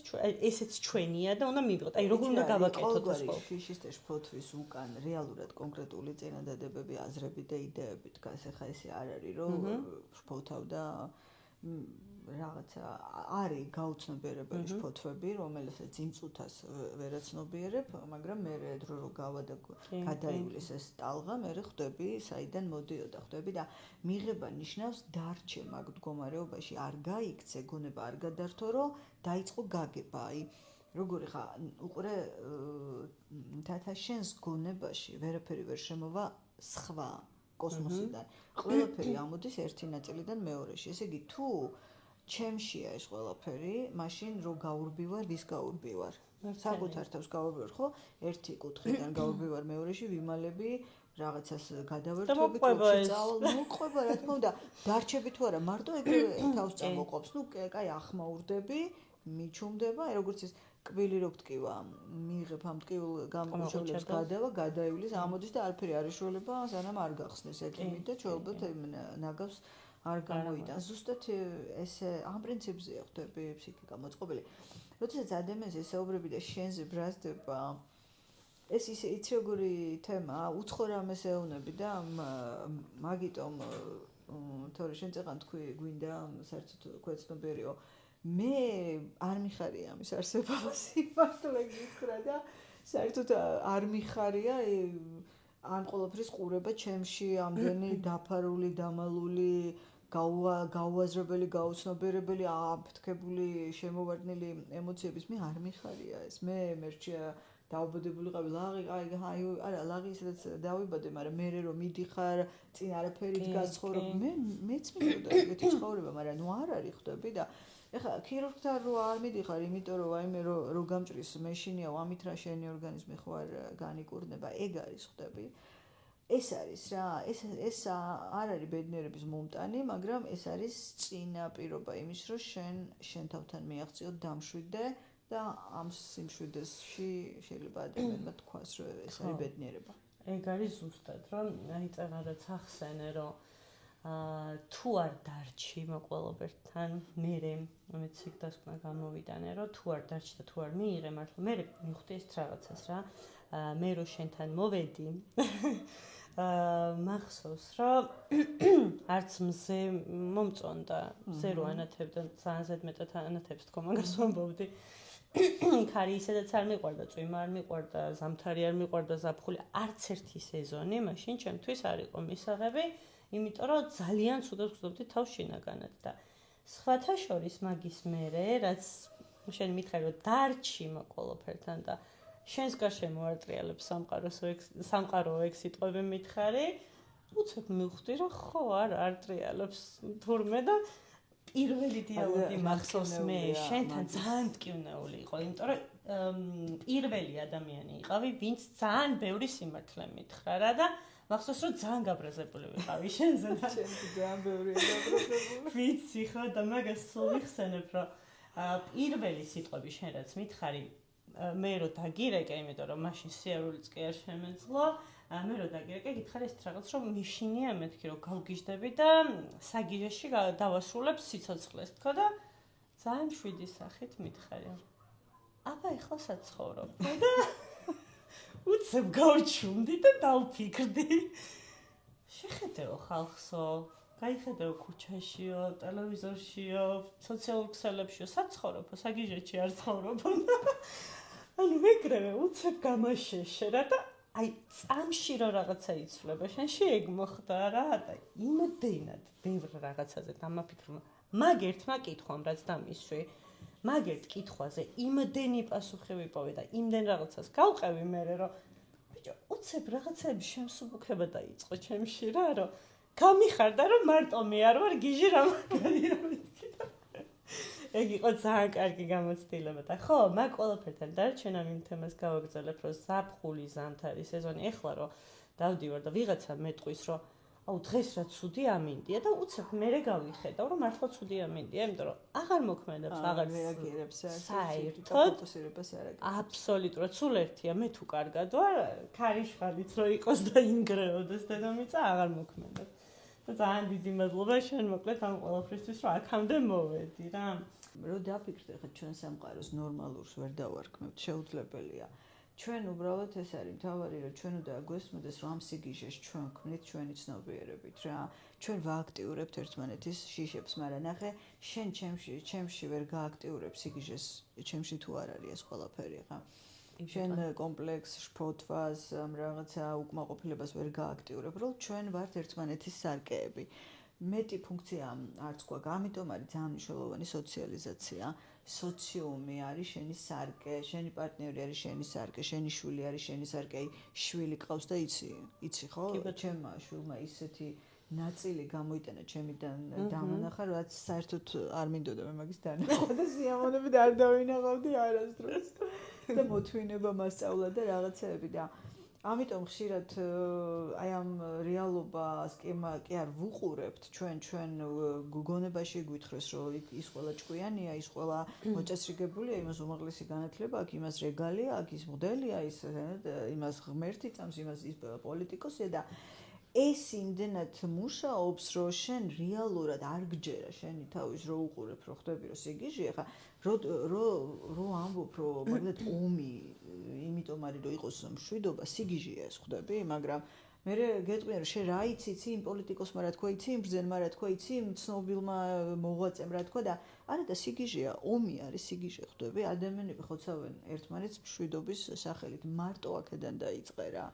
ესეც ჩვენია და უნდა მივიღოთ. აი როგორ უნდა გავაკეთოთ ეს ხო? შიშის და შფოთვის უკან რეალურად კონკრეტული წინადადებები, აზრები და იდეები დგას. ეხლა ესე არ არის, რომ შფოთავ და რაღაცა არის გაუცნობიერებელი შფოთვები, რომელსაც იმ წუთას ვერაცნობიერებ, მაგრამ მე დრო რო გავა და გადაივლის ეს ტალღა, მე ხვდები, საიდან მოდიოდა, ხვდები და მიღება ნიშნავს დარჩე მაგ მდგომარეობაში, არ გაიქცე, გონება არ გადართო, რომ დაიწყო გაგება, აი როგორი ხა უყურე თათა შენს გონებაში ვერაფერი ვერ შემოვა სხვა კოსმოსიდან. ყველაფერი ამოდის ერთი ნაწილიდან მეორეში. ესე იგი თუ ჩემშია ეს ყველაფერი, მაშინ რო გაურბივარ, ვის გაურბივარ? საკუთარ თავს გაურბივარ, ხო? ერთი კუთხიდან გაურბივარ მეორეში, ვიმალები რაღაცას გადავერთვები, კუთხე წავალ, მოყვება რა თქმა უნდა, დარჩები თუ არა, მარტო ეგრევე თავს წამოყვავს. ნუ კაი ახმაურდები, მიჩუმდება, აი როგორც ის კვილი რო გტკივა, მიიღებ ამ ტკივილ გამომშველებს გადავა, გადაივლის, ამოდის და არაფერი არ ეშველება, სანამ არ გახსნეს ეთიმი და ჩვეულებრივ ნაგავს არ გამოიტანს. ზუსტად ესე ამ პრინციპზეა ხვდები ფსიქიკა მოწყობილი. როდესაც ადამიანს ესაუბრები და შენზე ბრაზდება, ეს ისე იცი როგორი თემაა, უცხო რამეს ეუბნები და მაგიტომ თორე შენ წეღან თქვი გვინდა საერთოდ ქვეცნობერიო მე არ მიხარია ამის არსებობა სიმართლე გითხრა და საერთოდ არ მიხარია ამ ყველაფრის ყურება ჩემში ამდენი დაფარული, დამალული, გაუაზრებელი, გაუცნობიერებელი, აფეთქებული, შემოვარდნილი ემოციების მე არ მიხარია ეს. მე მერჩია დაუბადებული ყავი ლაღი, აი არა ლაღი ისედაც დავიბადე, მაგრამ მე რომ მიდიხარ, წინ არაფერი დგას ცხოვრობ, მეც მინდოდა ეგეთი ცხოვრება, მაგრამ ნუ არ არის ხვდები და ეხლა ქირურგთან რო არ მიდიხარ, იმიტომ რომ აი მე რო გამჭრის მეშინიაო, ამით რა შენი ორგანიზმი ხო არ განიკურნება, ეგ არის ხვდები. ეს არის რა, ეს არ არის ბედნიერების მომტანი, მაგრამ ეს არის წინაპირობა იმის, რომ შენ თავთან მიაღწიო დამშვიდე და ამ სიმშვიდეში შეიძლება ადამიანმა თქვას, რომ ეს არის ბედნიერება. ეგ არის ზუსტად, რომ აი წაღადაც ახსენე, რომ თუ არ დარჩი მოყოლობერთან მერე მეც იქ დასკვნა გამოვიტანე რომ თუ არ დარჩი და თუ არ მიიღე მართლა მე მივხვდი ეს რაღაცას რა მე რო შენთან მოვედი მახსოვს რომ არც მზე მომწონდა მზე რო ანათებდა ძალიან ზედმეტად ანათებს თქო მაგას ვამბობდი ქარი ისედაც არ მიყვარდა წვიმა არ მიყვარდა ზამთარი არ მიყვარდა ზაფხული არც ერთი სეზონი მაშინ ჩემთვის არ იყო მისაღები იმიტომ რომ ძალიან ცუდად ვხსოვდი თავს შინაგანად და სხვათა შორის მაგის მერე რაც შენ მითხარი რომ დარჩი მოკოლოფერთან და შენს გარშემო არტრიალებს სამყარო ეგ სიტყვები მითხარი უცებ მივხვდი რომ ხო არ არტრიალებს თურმე და პირველი დიალოგი მახსოვს მე შენთან ძალიან მტკივნეული იყო იმიტომ რომ პირველი ადამიანი იყავი ვინც ძალიან ბევრი სიმართლე მითხრა რა და მახსოვს რომ ძალიან გაბრაზებული ვიყავი შენზე და შენზე ძალიან ბევრია გაბრაზებული ვიცი ხო და მაგას სულ ვიხსენებ რომ პირველი სიტყვები შენ რაც მითხარი მე რო დაგირეკე იმიტომ რომ მაშინ სიარულიც კი არ შემეძლო მე რო დაგირეკე გითხარი ეს რაღაც რომ მიშინია მეთქი რომ გავგიჟდები და საგიჟეში დავასრულებ სიცოცხლეს თქო და ძალიან შვიდი სახით მითხარი აბა ეხლა საცხოვრობ და უცებ გავჩუმდი და დავფიქრდი შეხედეო ხალხსო გაიხედეო ქუჩაშიო ტელევიზორშიო სოციალურ ქსელებშიო საცხოვრობო საგიჟეში არ ცხოვრობო ანუ მეკრევე უცებ გამაშეშე რა და აი წამში რო რაღაცა იცვლება შენში ეგ მოხდა რა და იმდენად ბევრ რაღაცაზე დამაფიქრმა მაგ ერთმა კითხვამ რაც დამისვი მაგ ერთ კითხვაზე იმდენი პასუხი ვიპოვე და იმდენ რაღაცას გავყევი მე რომ ბიჭო უცებ რაღაცები შემსუბუქება დაიწყო ჩემში რა რომ გამიხარდა რომ მარტო მე არ ვარ გიჟი რა მაგარია ეგ იყო ძალიან კარგი გამოცდილება და ხო მაგ ყველაფერთან დარჩენამ იმ თემას გავაგრძელებ რომ ზაფხული ზამთარი სეზონი ეხლა რომ დავდივარ და ვიღაცა მეტყვის რომ აუ დღეს რა ცუდი ამინდია და უცებ მერე გავიხედავ რომ მართლა ცუდი ამინდია იმიტომ რომ აღარ მოქმედებს აღარ რეაგირებს საერთოდ ფოკუსირებას არ აკეთებს აბსოლუტურად სულ ერთია მე თუ კარგად ვარ ქარიშხალიც რო იყოს და ინგრეოდეს დედამიწა აღარ მოქმედებს და ძალიან დიდი მადლობა შენ მოკლედ ამ ყველაფრისთვის რომ აქამდე მოვედი რა რო დაფიქრდე ხა ჩვენ სამყაროს ნორმალურს ვერ დავარქმევთ შეუძლებელია ჩვენ უბრალოდ ეს არის მთავარი რომ ჩვენ უნდა გვესმოდეს რომ ამ სიგიჟეს ჩვენ ვქმნით ჩვენი ცნობიერებით რა ჩვენ ვააქტიურებთ ერთმანეთის შიშებს მაგრამ ნახე შენ ჩემში ვერ გააქტიურებ სიგიჟეს ჩემში თუ არ არის ეს ყველაფერი ხა შენ კომპლექს შფოთვას ამ რაღაცა უკმაყოფილებას ვერ გააქტიურებ რომ ჩვენ ვართ ერთმანეთის სარკეები მეტი ფუნქცია არც გვაქვს ამიტომ არის ძალიან მნიშვნელოვანი სოციალიზაცია სოციუმი არის შენი სარკე შენი პარტნიორი არის შენი სარკე შენი შვილი არის შენი სარკე შვილი ყავს და იცი ხო ჩემმა შვილმა ისეთი ნაწილი გამოიტანა ჩემიდან დამანახა რაც საერთოდ არ მინდოდა მე მაგის დანახვა და სიამოვნებით არ დავინახავდი არასდროს და მოთმინება მასწავლა და რაღაცეები და ამიტომ ხშირად აი ამ რეალობას კი არ ვუყურებთ ჩვენ გოგონებაში გვითხრეს რომ ის ყველა ჭკვიანია ის ყველა მოწესრიგებულია იმას უმაღლესი განათლება აქვს იმას რეგალია აქვს ის მოდელია ის იმას ღმერთი წამს იმას ის პოლიტიკოსია და ეს იმდენად მუშაობს რომ შენ რეალურად არ გჯერა შენი თავის რო უყურებ რო ხვდები რომ სიგიჟია ხა რო ამბობ რომ მაგალითად ომი იმიტომ არის რომ იყოს მშვიდობა სიგიჟია ეს ხვდები მაგრამ მე გეტყვია რომ შენ რა იცი იმ პოლიტიკოსმა რა თქვა იცი იმ ბრძენმა რა თქვა იცი იმ ცნობილმა მოღვაწემ რა თქვა და არა და სიგიჟია ომი არის სიგიჟე ხვდები ადამიანები ხოცავენ ერთმანეთს მშვიდობის სახელით მარტო აქედან დაიწყე რა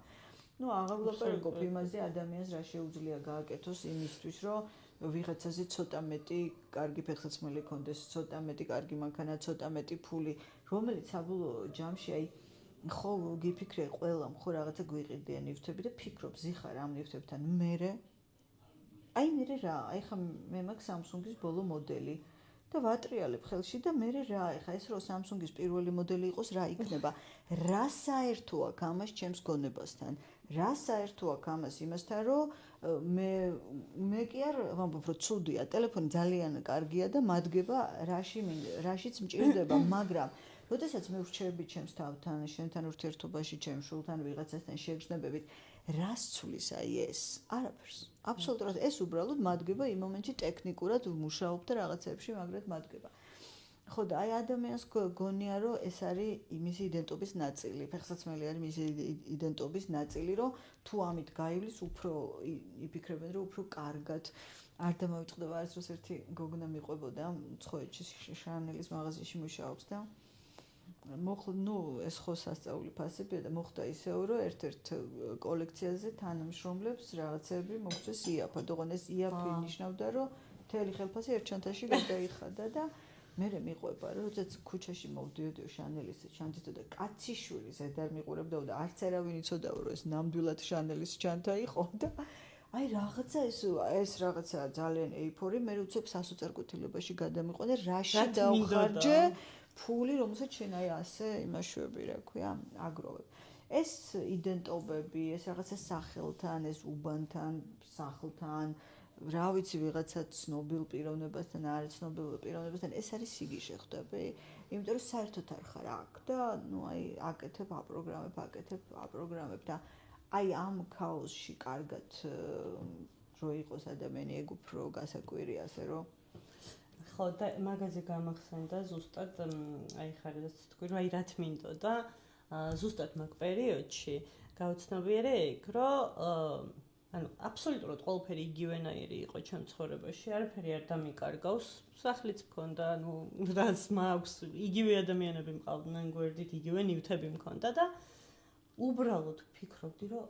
ну აღარ ვლაპარაკობ იმაზე ადამიანს რა შეუძლია გააკეთოს იმისთვის რომ ვიღაცაზე ცოტა მეტი კარგი ფეხსაცმელი კონდეს ცოტა მეტი კარგი მანქანა ცოტა მეტი ფული რომელიც საბოლოო ჯამში აი ხო გიფიქრე ყველამ ხო რაღაცა გვიყიდიან ნივთები და ფიქრობ ზიხარ ამ ნივთებთან მერე აი მერე რა აი ხა მე მაქვს Samsung-ის ბოლო მოდელი და ვატრიალებ ხელში და მერე რა ეხა ეს რომ Samsung-ის პირველი მოდელი იყოს რა იქნება რა საერთო აქვს ამას ჩემს გონებასთან რა საერთო აქვს ამას იმასთან რომ მე კი არ ვამბობ რომ ცუდია ტელეფონი ძალიან კარგია და მადგება რაშიც მჭირდება მაგრამ როდესაც მე ვრჩები ჩემს თავთან შენთან ურთიერთობაში ჩემს შულთან ვიღაცასთან შეგრძნებებით რას ცulis აი ეს არაფერს აბსოლუტურად ეს უბრალოდ მადგება იმ მომენტში ტექნიკურად ვმუშაობ და რაღაცებში მაგრად მადგება ხო და აი ადამიანს გონია რომ ეს არის იმისი იდენტობის ნაწილი, ფეხსაცმელი არის მისი იდენტობის ნაწილი, რომ თუ ამით გაივლის, უფრო იფიქრებენ, რომ უფრო კარგად არ დამოიწყდება არც დროს ერთი გოგონა მიყვებოდა მცხოეთში შანელის მაღაზიაში მუშაობს და ეს ხო სასწაული ფასებია და მოხდა ისეო, რომ ერთ-ერთ კოლექციაზე თანამშრომლებს რაღაცები მოგწეს იაფად, ოღონდ ეს იაფი ნიშნავდა, რომ მთელი ხელფასი ერთ ჩანთაში გადაიხადა და მე მიყვება, რომ როდესაც ქუჩაში მოვდიოდიო შანელის ჩანთით და კაციშვილი ზედარ მიყურებდაო და არც არავინ იცოდაო, რომ ეს ნამდვილად შანელის ჩანთა იყო და აი რაღაცა ეს რაღაცა ძალიან ეიფორი, მე უცებ სასოწარკვეთილებაში გადამიყვანე, რაში დავხარჯე ფული, რომელსაც შენ აი ასე იმაშვები, რა ქვია, აგროვებ. ეს იდენტობები, ეს რაღაცა სახელთან, ეს უბანთან, სახლთან, რა ვიცი, ვიღაცა ცნობილ პიროვნებასთან, არის ცნობილ პიროვნებასთან, ეს არის სიგიჟე ხვდები? იმიტომ რომ საერთოდ არ ხარ აქ და ნუ აი აკეთებ, აპროგრამებ და აი ამ ქაოსში კარგად რო იყოს ადამიანი, ეგ უფრო გასაკვირია, ასე რომ ხო და მაგაზე გამახსენდა ზუსტად აი ხარდაც თქვი რომ აი რაც მინდოდა ზუსტად მაგ პერიოდში გავცნობიერე იქ რომ ანუ აბსოლუტურად ყველაფერი იგივენაირი იყო ჩემ ცხოვრებაში, არაფერი არ დამიკარგავს, სახლიც მქონდა, ანუ რაც მაქვს, იგივე ადამიანები მყავდნენ გვერდით, იგივე ნივთები მქონდა და უბრალოდ ვფიქრობდი რომ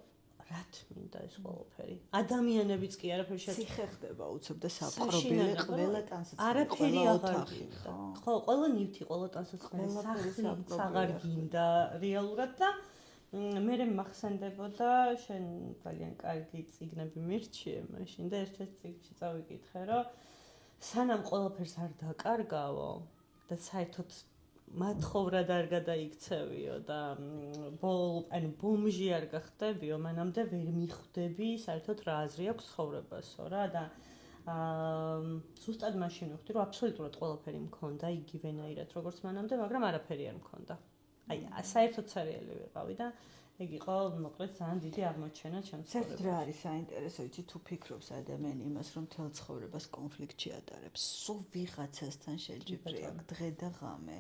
რათ მინდა ეს ყველაფერი. ადამიანებიც კი არაფერი ციხე ხდება უცებ და საპყრობილე ყველა ტანსაცმელი. არაფერი აღარ გინდა. ხო, ყველა ნივთი, ყველა ტანსაცმელი სახლიც აღარ გინდა რეალურად და მე მახსენდებოდა შენ ძალიან კარგი წიგნები მირჩიე მაშინ და ერთ-ერთ წიგნში წავიკითხე რომ სანამ ყველაფერს არ დაკარგავო და საერთოდ მათხოვრად არ გადაიქცევიო და ანუ ბომჟი არ გახდებიო, მანამდე ვერ მიხვდები საერთოდ რა აზრი აქვს ცხოვრებასო რა და ზუსტად მაშინ ვხვდი რომ აბსოლუტურად ყველაფერი მქონდა იგივენაირად როგორც მანამდე, მაგრამ არაფერი არ მქონდა. აი, საერთოდ სერიალი ვიყავი და ეგ იყო მოკლედ ძალიან დიდი აღმოჩენა ჩემს ცხოვრებაში. საერთოდ რა არის საინტერესო, იცი თუ ფიქრობს ადამიანი იმას, რომ მთელ ცხოვრებას კონფლიქტში ატარებს, სულ ვიღაცასთან შეჯიბრი აქვს დღე და ღამე.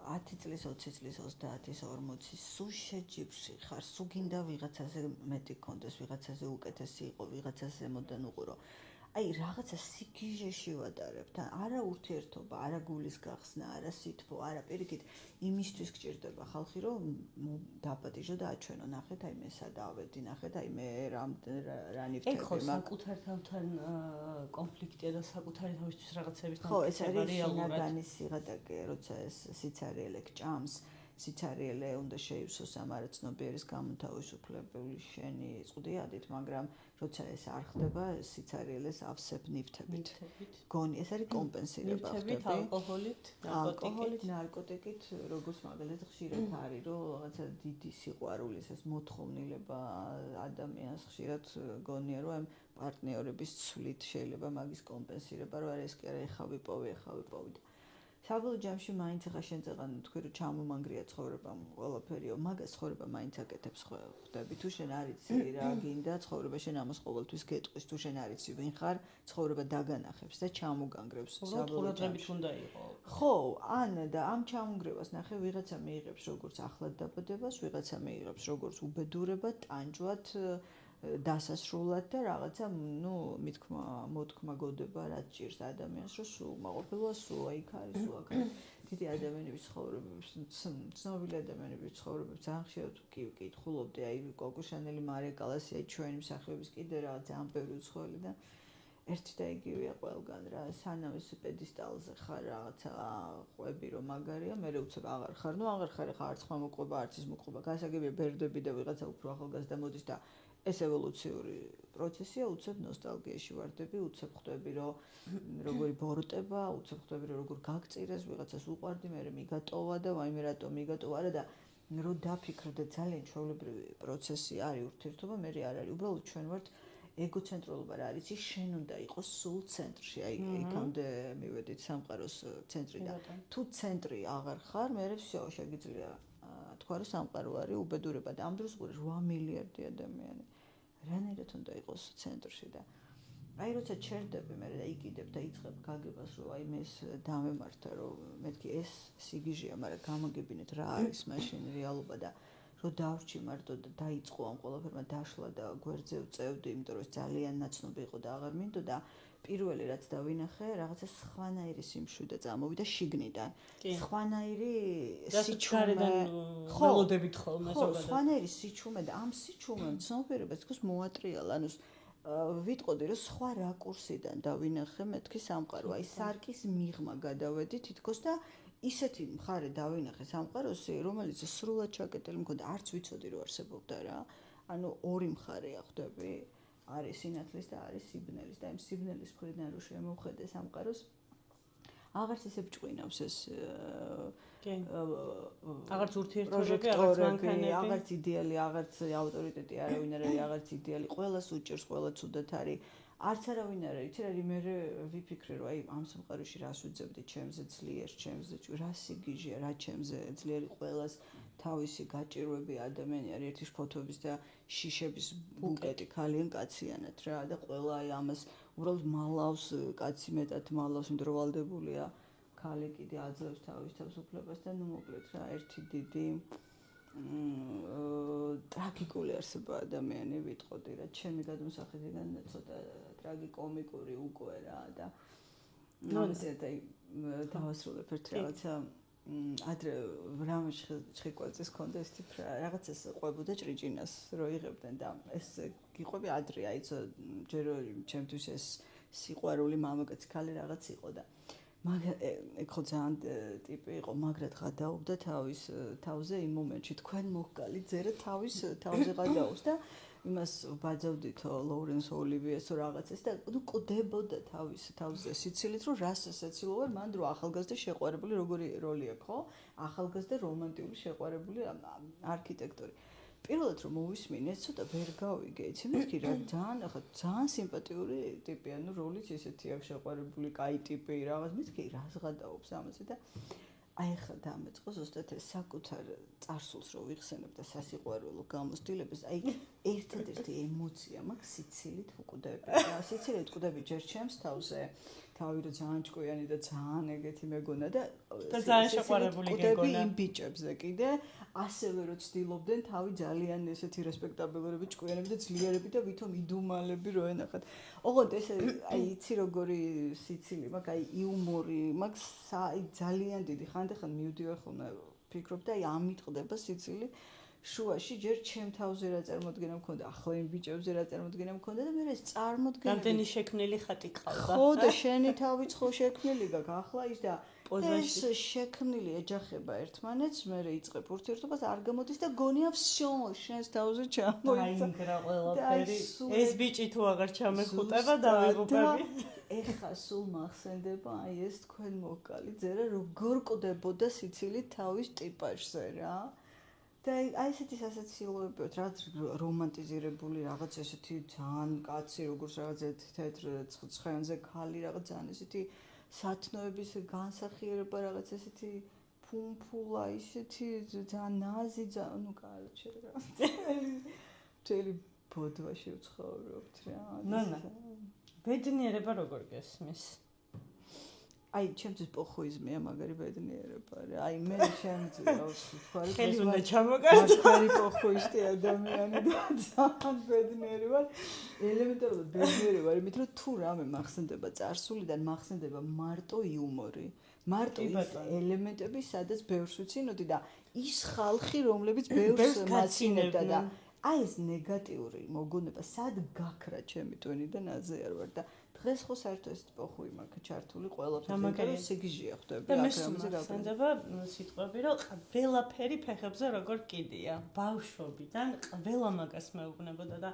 10 წლის, 20 წლის, 30-ის, 40-ის, სულ შეჯიბრში ხარ, სულ გინდა ვიღაცაზე მეტი გქონდეს, ვიღაცაზე უკეთესი იყო, ვიღაცაზე ზემოდან უყურო. აი, რაღაცა სიგიჟეში ვატარებ და არა ურთიერთობა, არა გულის გახსნა, არა სითბო, არა პირიქით, იმისთვის გჭირდება ხალხი, რომ დაპატიჟო და აჩვენო, ნახეთ, აი მე სად ავედი, ნახეთ, აი მე რა ნივთები ეგ ხო საკუთარ თავთან კონფლიქტია და საკუთარი თავისთვის რაღაცების ხო, ეს არის შინაგანი სიღატაკე, როცა ეს სიცარიელე გჭამს, სიცარიელე უნდა შეივსოს ამ არაცნობიერის გამონთავისუფლებელი შენი წვდიადით, მაგრამ როცა ეს არ ხდება, სიცარიელეს ავსებ ნივთებით. გონი, ეს არის კომპენსირება ხდები. ალკოჰოლით, ნარკოტიკით, როგორც მაგალითად ხშირად არის, რომ რაღაცა დიდი სიყვარულის ეს მოთხოვნილება ადამიანს ხშირად გონია, რომ ამ პარტნიორების ცვლით შეიძლება მაგის კომპენსირება, რომ არა ეს კი არა ეხა ვიპოვი და საბოლოო ჯამში მაინც ახლა შენ წეღან თქვი რომ ჩამომანგრია ცხოვრებამ ყველაფერიო, მაგას ცხოვრება მაინც აკეთებს ხვდები, თუ შენ არიცი რა გინდა ცხოვრება, შენ ამას ყოველთვის გეტყვის, თუ შენ არიცი ვინ ხარ, ცხოვრება დაგანახებს და ჩამოგანგრევს საბოლოო ჯამში უნდა იყო. ხო, ან და ამ ჩამონგრევას ნახე ვიღაცა მიიღებს როგორც ახლად დაბადებას, ვიღაცა მიიღებს როგორც უბედურება, ტანჯვად დასასრულად და რაღაცა, ნუ მოთქმა გოდება რაც ჭირს ადამიანს, რომ სულ მაყოფილოა, სულ იქ არის, სულ აქ არის. დიდი ადამიანების ცხოვრებებს, ცნობილი ადამიანების ცხოვრებებს ძალიან ხშირად ვკითხულობდი, აი კოკო შანელი, მარია კალასი, აი ჩვენი მსახიობის კიდე რაღაც ძალიან ბევრი უცხოელი და ერთი და იგივეა ყველგან რა, სანამ ეს პედესტალზე ხარ რაღაცა ყვები რომ მაგარია, მე უცებ აღარ ხარ, ნუ აღარ ხარ, ხა არც ხმა მოყვება, არც ის მოყვება, გასაგებია ბერდები და ვიღაცა უფრო ახალგაზრდა მოდის და ეს ევოლუციური პროცესია, უცებ ნოსტალგიაში ვარდები, უცებ ხვდები რომ როგორი ბოროტება, უცებ ხვდები რომ როგორ გაგწირეს, ვიღაცას უყვარდი, მე მიგატოვა და ვაიმე რატომ მიგატოვა, არა და რო დაფიქრე და ძალიან ჩვეულებრივი პროცესი არის ურთიერთობა, მე არ არის, უბრალოდ ჩვენ ვართ ეგოცენტრულობა რა არის, შენ უნდა იყოს სულ ცენტრში, აი იქამდე მივედით სამყაროს ცენტრი და თუ ცენტრი აღარ ხარ, მე всё შეგიძლია თქვა რომ სამყარო არის უბედურება და ამ დროს ყურე 8 მილიარდი ადამიანი. რანაირად უნდა იყოს ცენტრში და აი როცა ჩერდები მე და იკიდებ და იწყებ გაგებას რომ აი მე დამემართა რომ მეთქი ეს სიგიჟეა, მაგრამ გამოგებინეთ რა არის მაშინ რეალობა და რომ დავრჩი მარტო და დაიწყო ამ ყველაფერმა დაშლა და გვერდზე ვწევდი, იმიტომ რომ ეს ძალიან ნაცნობი იყო და აღარ მინდოდა. პირველი რაც დავინახე, რაღაცა სხვანაირი სიმშვიდე წამოვიდა შიგნიდან. სხვანაირი სიჩუმე, მელოდებით ხოლმე ზოგადად. სხვანაირი სიჩუმე და ამ სიჩუმემ ცნობიერებას თქოს მოატრიალა, ანუ ვიტყოდი რომ სხვა რაკურსიდან დავინახე მეთქი სამყარო, აი სარკის მიღმა გადავედი თითქოს და ისეთი მხარე დავინახე სამყაროსი, რომელიც სრულად ჩაკეტილი მქონდა, არც ვიცოდი რომ არსებობდა რა. ანუ ორი მხარეა ხვდები. არის სინათლის და არის სიბნელის და იმ სიბნელის მხრიდან რო შემოვხედე სამყაროს აღარც ისე ბჭყვინავს ეს აღარც ურთიერთობები, აღარც მანქანები, აღარც იდეალი, აღარც ავტორიტეტი არავინ არ არის, აღარც იდეალი, ყველას უჭერს, ყველა ცუდად არის. არც არავინ არ არის, იცი რა, მე ვიფიქრე რომ აი ამ სამყაროში რას ვიძებდი, ჩემზე ძლიერს, ჩემზე რა სიგიჟეა, რა ჩემზე ძლიერი ყველას თავისი გაჭირვები ადამიანი არის ერთის ფოთოების და შიშების ბუკეტი ქალიან კაციანად რა და ყველა აი ამას უბრალოდ მალავს კაცი მეტად მალავს იმიტომ რომ ვალდებულია ქალი კიდე აძლევს თავის თავისუფლებას და ნუ მოკლედ რა ერთი დიდი ტრაგიკული არსება ადამიანი ვიტყოდი რა ჩემი გადმოსახედიდან ცოტა ტრაგიკომიკური უკვე რა და ნუ ესეთი დავასრულებ ერთ რაღაცა ადრე რამე ჩხიკვაძის კონდა ეს ტიპ რაღაცას ყვებოდა ჭრიჭინას რო იღებდნენ და ეს გიყვები ადრე აი ჯერ ჩემთვის ეს სიყვარული მამაკაც ქალი რაღაც იყო და ეგ ხო ძალიან ტიპი იყო მაგრად გადაობდა თავის თავზე იმ მომენტში თქვენ მოჰკალი ძერა თავის თავზე გადაობს და იმას ბაძავდითო ლოურენს ოლივიეს რაღაცას და ნუ ყდებოდა თავის თავზე სიცილით რომ რას სეცილოვარ მან რო ახალგაზრდა შეყვარებული როგორი როლი აქვს ხო ახალგაზრდა რომანტიკული შეყვარებული არქიტექტორი პირველად რომ მოვისმინე ცოტა ვერ გავიგე იცი მეთქი რა ძალიან სიმპათიური ტიპია ნუ როლიც ესეთი აქვს შეყვარებული კაი ტიპი რაღაც მეთქი რას გადაობს ამაზე და აი ხა დამეწყო ზუსტად ეს საკუთარ წარსულს რო ვიხსენებ და სასიყვარულო გამოცდილებას აი ერთადერთი ემოცია მაქვს სიცილით ვკვდები და სიცილით ვკვდები ჯერ ჩემს თავზე თავი რო ძალიან ჭკვიანი და ძალიან ეგეთი მეგონა და ძალიან შეყვარებული გეგონა იმ ბიჭებზე კიდე ასევე რო ცდილობდნენ თავი ძალიან ესეთი რესპექტაბილურები ჭკვიანები და ძლიერები და ვითომ იდუმალები რო ენახათ ოღონდ ეს აი იცი როგორი სიცილი მაქვს აი იუმორი მაქვს აი ძალიან დიდი ხანდახან მივდივარ ხოლმე ფიქრობ და აი ამიტყდება სიცილი შუაში ჯერ ჩემ თავზე რა წარმოდგენა მქონდა ახლა იმ ბიჭებზე რა წარმოდგენა მქონდა და მე ეს წარმოდგენა რამდენი შექმნილი ხატი ყავდა ხო და შენი თავიც ხო შექმნილი გაქვს ახლა ის და ეს შექმნილი ეჯახება ერთმანეთს მე იწყებ ურთიერთობას არ გამოდის და გონია всё შენს თავზე ჩამოიცა დაინგრა ყველაფერი ეს ბიჭი თუ აღარ ჩამეხუტება დავიღუპები ეხა სულ მახსენდება აი ეს თქვენ მოკალი ძერა როგორ ყდებოდა სიცილი თავის ტიპაჟზე რა და აი ესეთი სასაცილოებია რაც რომანტიზირებული რაღაც ესეთი ძალიან კაცი როგორც რაღაც თეთრ ცხენზე ქალი რაღაც ძალიან ესეთი სათნოების განსახიერება რაღაც ესეთი ფუმფულა ისეთი ძალიან ნაზი ნუ კაროჩე რა მთელი ბოდვაში ვცხოვრობთ რა ნანა ბედნიერება როგორ გესმის აი ჩემთვის პოხუიზმია მაგარი ბედნიერება რა აი მე ჩემთვის ვთქვარი ხელი უნდა ჩამოკარდო მაგარი პოხუისტი ადამიანი და ძალიან ბედნიერი ვარ ელემენტარულად ბედნიერი ვარ იმით რომ თუ რამე მახსენდება წარსულიდან მახსენდება მარტო იუმორი მარტო ის ელემენტები სადაც ბევრს ვიცინოდი და ის ხალხი რომლებიც ბევრს მაცინებდა და აი ეს ნეგატიური მოგონება სად გაქრა ჩემი ტვინიდან აზე არ ვარ და დღეს ხო საერთოდ ეს პოხუი მაქვს ჩართული ყველაფერზე სიგიჟეა ხვდები აქ რამზე გაგზავნება სიტყვები რომ ყველაფერი ფეხებზე როგორ კიდია ბავშვობიდან ყველა მაგას მეუბნებოდა და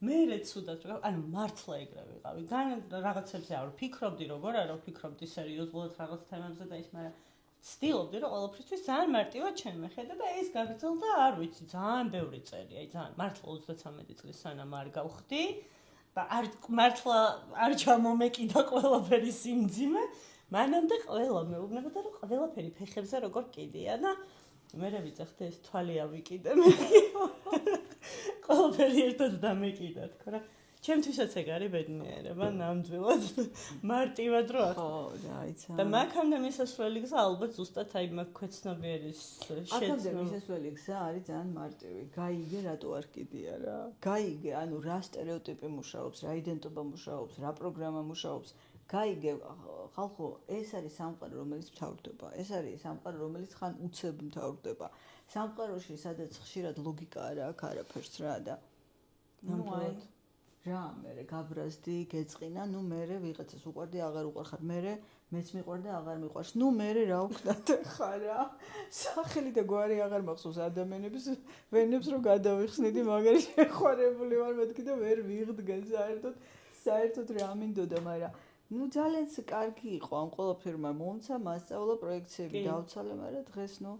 მერე ცუდად ანუ მართლა ეგრე ვიყავი რაღაცებზე არ ვფიქრობდი როგორ არა ვფიქრობდი სერიოზულად რაღაც თემებზე და ის მაგრამ ცდილობდი რომ ყველაფრისთვის ძალიან მარტივად შემეხედა და ეს გაგრძელდა არ ვიცი ძალიან ბევრი წელი აი ძალიან მართლა 33 წლის სანამ არ გავხდი და არ მართლა არ ჩამომეკიდა ყველაფერი სიმძიმე მანამდე ყველა მეუბნებოდა რომ ყველაფერი ფეხებზე როგორ კიდია და მე ვიწახდი ეს თვალი ავიკიდე მე ყველაფერი ერთად დამეკიდა თქო რა ჩემთვისაც ეგ არის ბედნიერება, ნამდვილად მარტივად რო ხო, რაიცა. და მაგამდე მისასვლელი გზა ალბათ ზუსტად აი მაგ ქვეცნობიერის აქამდე მისასვლელი გზა არის ძალიან მარტივი. გაიგე, რატო არ კიდია რა. გაიგე, ანუ რა სტერეოტიპი მუშაობს, რა იდენტობა მუშაობს, რა პროგრამა მუშაობს. გაიგე, ხალხო, ეს არის სამყარო, რომელიც მთავრდება. ეს არის სამყარო, რომელიც ხან უცებ მთავრდება. სამყაროში, სადაც ხშირად ლოგიკა არ აქვს არაფერს რა და ნამდვილად რა მე გაბრაზდი, გეწყინა, ნუ მე ვიღაცას უყვარდი, აღარ უყვარხარ, მე მეც მიყვარდა, აღარ მიყვარს. ნუ მე რა ვქნათ ხარა? სახელი და გვარი აღარ მახსოვს ადამიანების ვენებს რომ გადავიხსნიდი, მაგარი შეხვარებული ვარ მეთქი და ვერ ვიღდგენ საერთოდ რა მინდოდა, მაგრამ ნუ ძალიან კარგი იყო ამ ყველაფერმა მომცა, მასწავლა პროექციები დავცალე, მაგრამ დღეს ნუ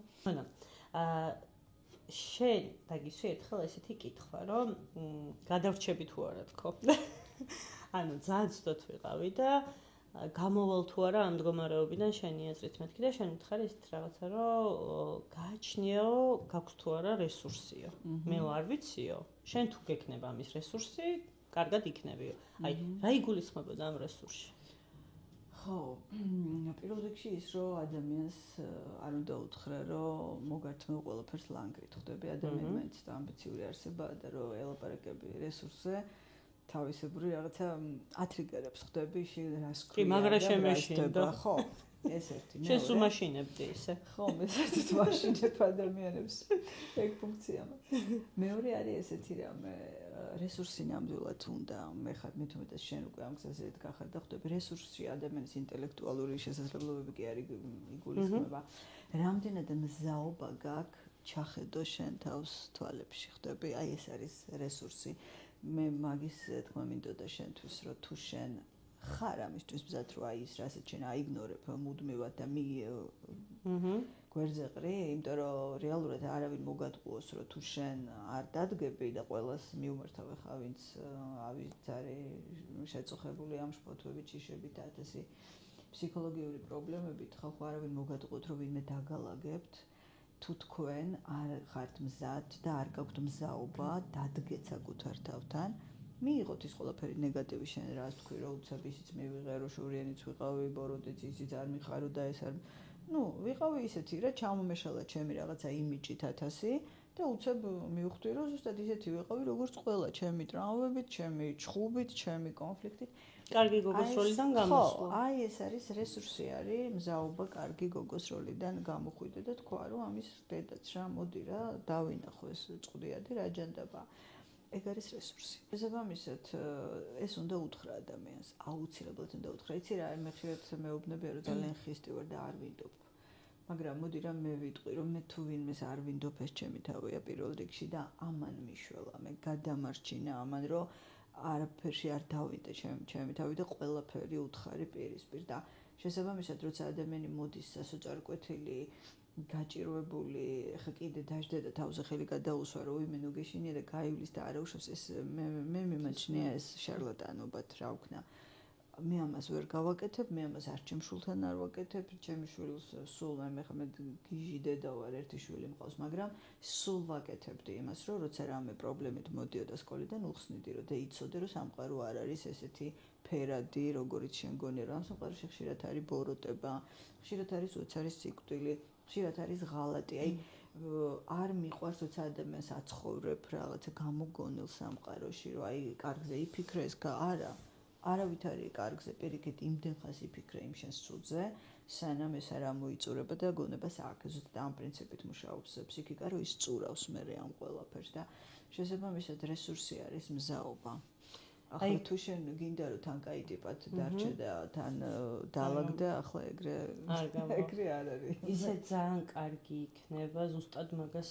შენ დაგიშვი ერთხელ ესეთი კითხვა, რომ გადავრჩები თუ არა თქო. ანუ ძალიან ცუდად ვიყავი და გამოვალ თუ არა ამ მდგომარეობიდან შენი აზრით მეთქი და შენ მითხარი ისეთ რაღაცა, რომ გააჩნიაო, გაქვს თუ არა რესურსიო. მე არ ვიციო. შენ თუ გექნება ამის რესურსი, კარგად იქნებიო. აი, რა იგულისხმებოდა ამ რესურსში? ხო, პირველ რიგში ის რომ ადამიანს არ უნდა უთხრა, რომ მოგართმევ ყველაფერს ლანგრით. ხვდები ადამიანი მაინც და ამბიციური არსებაა და რომ ელაპარაკები რესურსზე თავისებური რაღაცა ათრიგერებს ხვდები, რას ქვია. კი, მაგრამ შემეშინდა. ხო, ეს ერთი. შენ სულ მაშინებდი ისე. ხო, მე საერთოდ მაშინებ ადამიანებს ეგ ფუნქცია მაქვს. მეორე არის ესეთი რამე რესურსი ნამდვილად უნდა. მე ხარ მithumetas შენ უკვე ამ გზაზე გახარ და ხვდები რესურსი ადამიანის ინტელექტუალური შესაძლებლობები კი არის იგულისხმება. რამდენად მზაობა გაქვს ჩახედო შენ თავს თვალებში ხვდები? აი ეს არის რესურსი. მე მაგის თქმა მინდოდა შენთვის, რომ თუ შენ ხარ ამისთვის მზად, რომ აი ის რასაც შენ აიგნორებ მუდმივად და გვერდზე ყრი, იმიტომ რომ რეალურად არავინ მოგატყუოს, რომ თუ შენ არ დადგები და ყველას მიუმართავ ხა, ვინც ავიძარე შეწუხებული ამ შფოთვებით, ჭიშებით, ათასი ფსიქოლოგიური პრობლემებით, ხალხო არავინ მოგატყუოთ, რომ ვინმე დაგალაგებთ, თუ თქვენ არ ხართ მზად და არ გაქვთ მზაობა, დადგეთ საკუთარ თავთან. მიიღოთ ის ყველაფერი ნეგატივი შენ რას თქვი, რომ უცებ ისიც მივიღე, რომ შორიანიც ვიყავი, ბოროტიც ისიც არ მიხარო და ეს არ ვიყავი ისეთი რა, ჩამომეშალა ჩემი რაღაცა იმიჯით 1000 და უცებ მივხვდი, რომ ზუსტად ისეთი ვიყავი, როგორც ყველა, ჩემი ტრაუმებით, ჩემი ჩხუბით, ჩემი კონფლიქტით. კარგი გოგოს როლიდან გამოსვლა. ხო, აი ეს არის რესურსი არის, მზაობა კარგი გოგოს როლიდან გამოხვიდე და თქვა, რომ ამის დედაც რა, მოდი რა, დავინახო ეს წყდიადი რა ჯანდაბა. ეგ არის რესურსი. შესაბამისად, ეს უნდა უთხრა ადამიანს, აუცილებლად უნდა უთხრა. იცი რა, მე ხშირად მეუბნებია, რომ ძალიან ხისტი ვარ და არ ვინდობ. მაგრამ მოდი რა მე ვიტყვი, რომ მე თუ ვინმეს არ ვინდობ, ეს ჩემი თავია პირველ რიგში და ამან მიშველა, მე გადამარჩინა ამან, რომ არაფერში არ დავიდე ჩემი თავი და ყველაფერი უთხარი პირისპირ და შესაბამისად, როცა ადამიანი მოდის სასოჭარკვეთილი გაჭირვებული, ხა კიდე დაждდა და თავზე ხელი გადაუსვა, რომ ვინმე ნუ გეშინია და გაივლის და არაუშავს, ეს მე მიმაჩნია ეს შარლატანობად, რა ვქნა. მე ამას ვერ გავაკეთებ, მე ამას არ ჩემ შულთან არ ვაკეთებ, ჩემი შვილს სულ მე გიჟი დედა ვარ, ერთი შვილი მყავს, მაგრამ სულ ვაკეთებდი იმას, რომ როცა რამე პრობლემით მოდიოდა სკოლიდან, უხსნიდი რომ და იცოდე, რომ სამყარო არ არის ესეთი ფერადი, როგორიც შენ გონი, რომ ამ სამყაროში ხშირად არის ბოროტება, ხშირად არის უცარის სიკვდილი, ხშირად არის ღალატი, აი არ მიყვარს როცა ადამიანს აცხოვრებ რაღაცა გამოგონილ სამყაროში, რომ აი კარგზე იფიქრე ეს არა არავით არის კარგზე, პირიქით იმდენ ხას იფიქრე იმ შენს ცუდზე, სანამ ეს არ ამოიწურება და გონებას აქვს. ზუსტად ამ პრინციპით მუშაობს ფსიქიკა, რომ ის წურავს მე ამ ყველაფერს და შესაბამისად რესურსი არის მზაობა. ახლა თუ შენ გინდა რომ თან კაი ტიპად დარჩე და თან დაალაგდე, ახლა ეგრე არ არის. ისე ძალიან კარგი იქნება, ზუსტად მაგას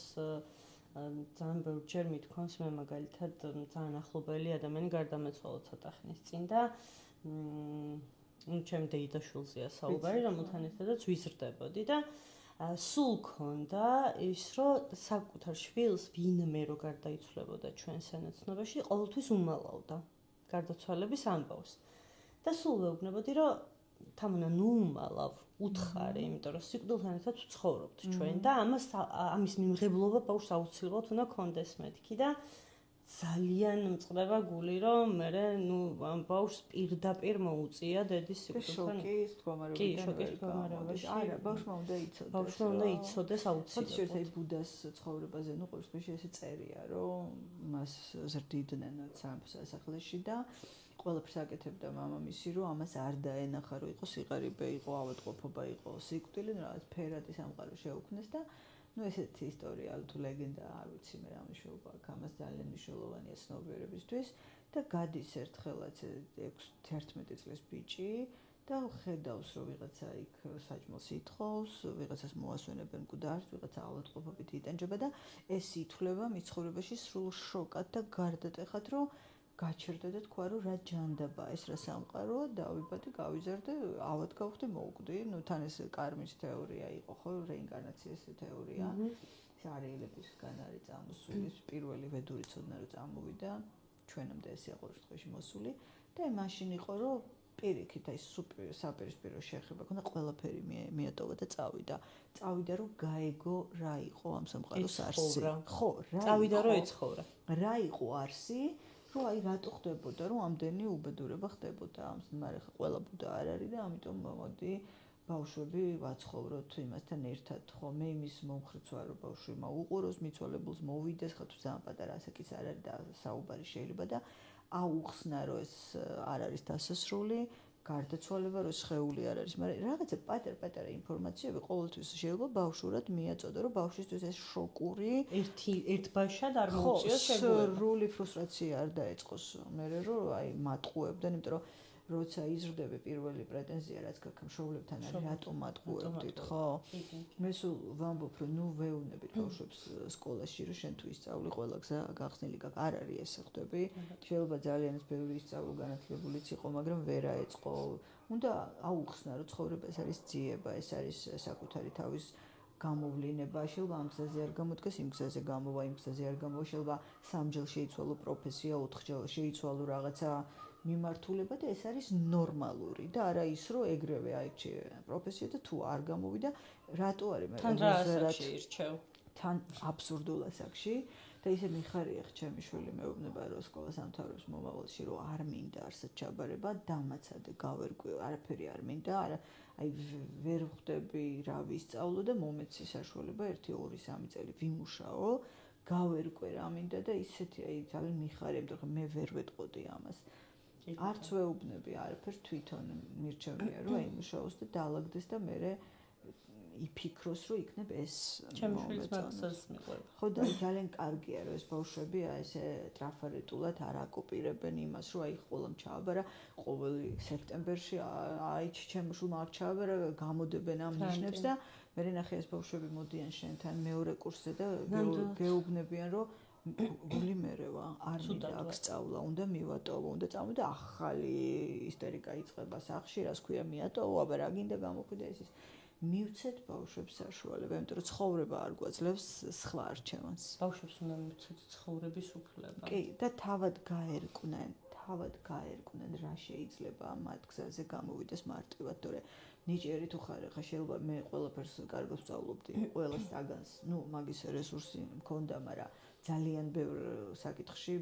ძალიან ბევრჯერ მithქვამს მე მაგალითად ძალიან ახლობელი ადამიანი გარდამეცვალა ცოტა ხნის წინ და ჩემ დეიდაშვილზეა საუბარი, რომელთან ერთადაც ვიზრდებოდი და სულ ქონდა ის, რომ საკუთარ შვილს ვინმე რო გარდაიცვლებოდა ჩვენ სენაცნობაში, ყოველთვის უმალავდა გარდაცვალების ამბავს. და სულ ვეუბნებოდი, რომ თამონა ნუ უმალავ, უთხარი, იმიტომ რომ სიკვდილთან ერთად ვცხოვრობთ ჩვენ და ამის მიმღებლობა ბავშვს აუცილებლად უნდა კონდეს მეთქი და ძალიან მწყდება გული, რომ მე ამ ბავშვს პირდაპირ მოუწია დედის სიკვდილთან. შოკის მდგომარეობაში. არა, ბავშვმა უნდა იცოდეს. ბავშვმა უნდა იცოდეს აუცილებლად. შეიძლება ბუდას ცხოვრებაზე, ყოველთვის ესე წერია, რომ მას ზრდიდნენ სამეფო სასახლეში და ყველაფერს აკეთებდა მამამისი, რომ ამას არ დაენახა, რომ იყო სიღარიბე, იყო ავადმყოფობა, იყო სიკვდილი, რაღაც ფერადი სამყარო შეუქმნეს და ესეთი ისტორია თუ ლეგენდა არ ვიცი მე რა მნიშვნელობა აქვს ამას ძალიან მნიშვნელოვანია ცნობიერებისთვის და გადის ერთხელაც 11 წლის ბიჭი და ხედავს რომ ვიღაცა იქ საჭმელს ითხოვს, ვიღაცას მოასვენებენ მკვდარს, ვიღაცა ავადმყოფობით იტანჯება და ეს ითვლება მის ცხოვრებაში სრულ შოკად და გარდატეხად რომ გაჩერდა და თქვა რომ რა ჯანდაბა ეს რა სამყაროა დავიბადე გავიზარდე ავად გავხდი მოვკვდი თან ეს კარმის თეორია იყო ხო რეინკარნაციის თეორია ეს არელებისგან არის წამოსული პირველი ვედური ცოდნა რომ წამოვიდა ჩვენამდე ეს იყო რთხოვში მოსული და მაშინ იყო რომ პირიქით აი საპირისპირო შეხება ქონდა ყველაფერი მიატოვა და წავიდა რომ გაეგო რა იყო ამ სამყაროს არსი ხო რა წავიდა რომ ეცხოვრა რა იყო არსი რომ აი რატო ხდებოდა რომ ამდენი უბედურება ხდებოდა ამ მაგრამ ყველა ბუდა არ არის და ამიტომ მოდი ბავშვები ვაცხოვროთ იმასთან ერთად ხო მე იმის მომხრიც ვარ რომ ბავშვი მოუყუროს მიცვალებულს მოვიდეს ხა თუ ძალიან პატარა ასაკის არ არის და საუბარი შეიძლება და აუხსნა რომ ეს არ არის დასასრული გარდაცვალება რომ შეეული არ არის მაგრამ რაღაცა პატარ-პატარა ინფორმაციები ყოველთვის შეიძლება ბავშვურად მიაწოდო რომ ბავშვისთვის ეს შოკური ერთ ბავშვად არ მოუწიოს შეგუება სრული ფრუსტრაცია არ დაეწყოს მე რომ აი მატყუებდნენ იმიტომ რომ როცა იზრდები პირველი პრეტენზია რაც გაქვს მშობლებთან არის რატომ მატყუებდით ხო მე სულ ვამბობ რომ ნუ ვეუბნებით ბავშვებს სკოლაში რომ შენ თუ ისწავლი ყველა გზა გახსნილი გაქვს არ არის ესე ხვდები შეიძლება ძალიან ბევრი ისწავლო განათლებულიც იყო მაგრამ ვერ აეწყო უნდა აუხსნა რომ ცხოვრება ეს არის ძიება ეს არის საკუთარი თავის გამოვლინება შეიძლება ამ გზაზე არ გამოდგეს იმ გზაზე გამოვა იმ გზაზე არ გამოვა შეიძლება სამჯერ შეიცვალო პროფესია ოთხჯერ შეიცვალო რაღაცა მიმართულება და ეს არის ნორმალური და არა ის რომ ეგრევე აირჩიე პროფესია და თუ არ გამოვიდა რატო არის მე თან რა ასაკში ირჩევ თან აბსურდულ ასაკში და ისე მიხარია ხ ჩემი შვილი მეუბნება რომ სკოლას ამთავრებს მომავალში რომ არ მინდა არსად ჩაბარება დამაცადე გავერკვე არაფერი არ მინდა არა აი ვერ ხვდები რა ვისწავლო და მომეცი საშუალება 1-2-3 წელი ვიმუშაო გავერკვე რა მინდა და ისეთი აი ძალიან მიხარია იმიტომ რომ მე ვერ ვეტყოდი ამას არც ვეუბნები არაფერს თვითონ მირჩევნია რომ აიმუშაოს და დაალაგდეს და მე იფიქროს რომ იქნებ ეს მომეწონა ხო და ძალიან კარგია რომ ეს ბავშვები აი ესე ტრაფარეტულად არ აკოპირებენ იმას რომ აი ყველამ ჩააბარა ყოველი სექტემბერში აი ჩემ შულმა არ ჩააბარა გამოდებენ ამ ნიშნებს და მე ნახე ეს ბავშვები მოდიან შენთან მეორე კურსზე და გეუბნებიან რომ გული მერევა არ მინდა აქ სწავლა უნდა მივატოვო უნდა წამოვიდე ახალი ისტერიკა იწყება სახში რას ქვია მიატოვო აბა რა გინდა გამოყვიდე ეს მივცეთ ბავშვებს საშუალება იმიტომ რომ ცხოვრება არ გვაძლევს სხვა არჩევანს ბავშვებს უნდა მივცეთ ცხოვრების უფლება კი და თავად გაერკვნენ რა შეიძლება მათ გზაზე გამოვიდეს მარტივად თორე ნიჭიერი თუ ხარ ხა შეიძლება მე ყველაფერს კარგად ვსწავლობდი ყველას დაგანს ნუ მაგის რესურსი მქონდა მაგრამ ძალიან ბევრ საკითხში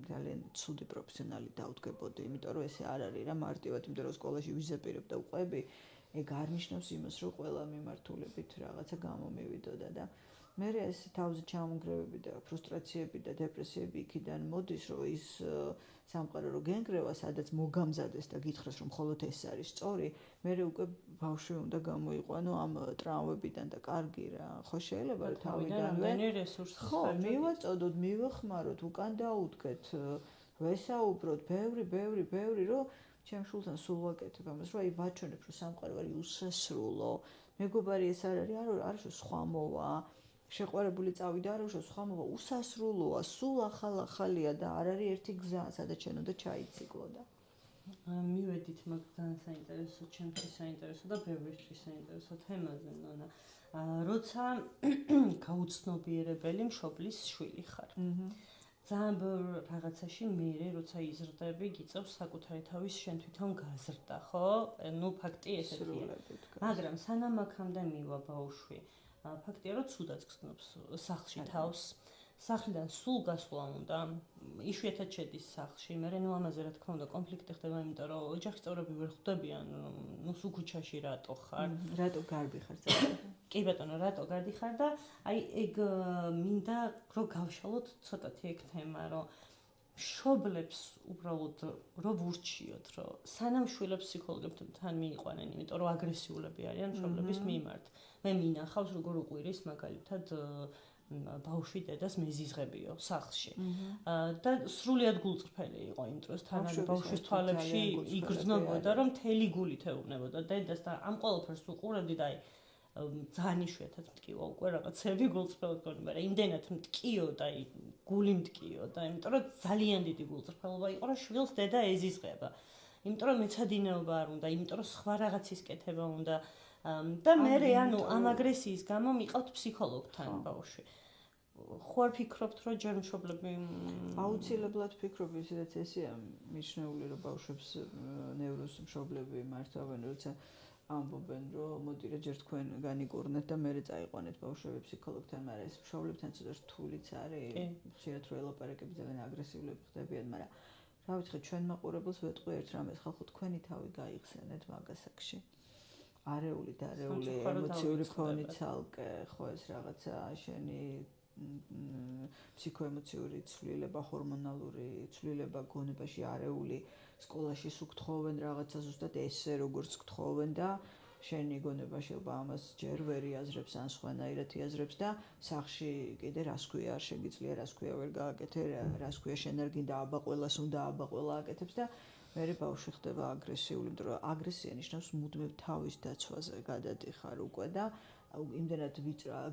ძალიან ცუდი პროფესიონალი დავდგებოდი იმიტომ რომ ესე არ არის რა მარტივად იმიტომ რომ სკოლაში ვიზაპირებ და ვყვები ეგ არ ნიშნავს იმას რომ ყველა მიმართულებით რაღაცა გამომივიდოდა და მე ეს თავზე ჩამონგრევები და ფრუსტრაციები და დეპრესიები იქიდან მოდის რომ ის სამყარო რო გენგრევა სადაც მოგამზადეს და გითხრას რომ მხოლოდ ეს არის სწორი მე უკვე ბავშვი უნდა გამოიყვანო ამ ტრავმებიდან და კარგი რა ხო შეიძლება რომ თავიდანვე ხო მივაწოდოთ მივეხმაროთ უკან დაუდგეთ ვესაუბროთ ბევრი რომ ჩემ შულთან სულ ვაკეთებ ამას რომ აი ვაჩვენებ რომ სამყარო არის უსასრულო მეგობარი ეს არ არის სხვა მოვა შეყვარებული წავიდა არ უშო სხვა მოვა უსასრულოა სულ ახალია და არ არის ერთი გზა სადაც შენ უნდა ჩაიციკლო და მივედით მაგ ძალიან საინტერესო ჩემთვის საინტერესო და ბევრისთვის საინტერესო თემაზე ნონა როცა გაუცნობიერებელი მშობლის შვილი ხარ ძალიან ბევრ რაღაცაში მე როცა იზრდები გიწევს საკუთარი თავის შენ თვითონ გაზრდა ხო ნუ ფაქტი ესეთია მაგრამ სანამ აქამდე მივა ბავშვი ფაქტია რომ ცუდად გრძნობს სახლში თავს სახლიდან სულ გასვლა უნდა, იშვიათად შედის სახლში, მე ნუ ამაზე რა თქმა უნდა კონფლიქტი ხდება, იმიტომ რომ ოჯახის წევრები ვერ ხვდებიან, ნუ სულ ქუჩაში რატო ხარ? რატო გარბი ხარ ძალიან? კი ბატონო, რატო გარდი ხარ და აი ეგ მინდა რომ გავშალოთ ცოტათი ეგ თემა, რომ მშობლებს უბრალოდ რომ ვურჩიოთ, რომ სანამ შვილებს ფსიქოლოგებთან თან მიიყვანენ, იმიტომ რომ აგრესიულები არიან მშობლების მიმართ. მე მინახავს როგორ უყვირის მაგალითად ბავშვი დედას მეზიზღებიო სახლში. და სრულიად გულწრფელი იყო იმ დროს თანაბი ბავშვის თვალებში იგრძნობოდა, რომ მთელი გულით ეუბნებოდა დედას და ამ ყველაფერს უყურებდი და აი ძალიან იშვიათად მткиვა უკვე რაღაცები გულწრფელად გონი, მაგრამ იმდენად მткиოდა, აი გული მткиოდა, იმიტომ რომ ძალიან დიდი გულწრფელობა იყო, რომ შვილს დედა ეზიზღება. იმიტომ რომ მეცადინეობა არ უნდა, იმიტომ რომ სხვა რაღაცის კეთება უნდა და მე ანუ ამ აგრესიის გამო მიყავთ ფსიქოლოგთან ბავშვი. ხო არ ფიქრობთ, რომ ჯერ მშობლები აუცილებლად ფიქრობ, ისედაც ესეა მიჩნეული, რომ ბავშვებს ნევროს მშობლები მართავენ, როცა ამბობენ, რომ მოდი რა ჯერ თქვენ განიკურნეთ და მერე წაიყვანეთ ბავშვები ფსიქოლოგთან, მაგრამ ეს მშობლებთან ცოტა რთულიც არის. ხშირად რო ელაპარაკები ძალიან აგრესიულები ხდებიან, მაგრამ რა ვიცი, ჩვენ მაყურებელს ვეტყვი ერთ რამეს, ხალხო თქვენი თავი გაიხსენეთ მაგასაკში. არეული და არეული ემოციური ფონი ცალკე, ხო ეს რაღაცა შენი ფსიქოემოციური ცვლილება, ჰორმონალური ცვლილება გონებაში არეული სკოლაში სუქთხოვენ რაღაცა ზუსტად ესე როგორც გთხოვენ და შენი გონება შეიძლება ამას ჯერ ვერ იაზრებს ან სხვანაირად იაზრებს და სახლში კიდე რას ქვია არ შეგიძლია, რას ქვია ვერ გააკეთე, რას ქვია შენ არ გინდა აბა ყველას უნდა აბა ყველა აკეთებს და მერე ბავშვი ხდება აგრესიული, იმიტომ რომ აგრესია ნიშნავს მუდმივ თავის დაცვაზე გადადიხარ უკვე და იმდენად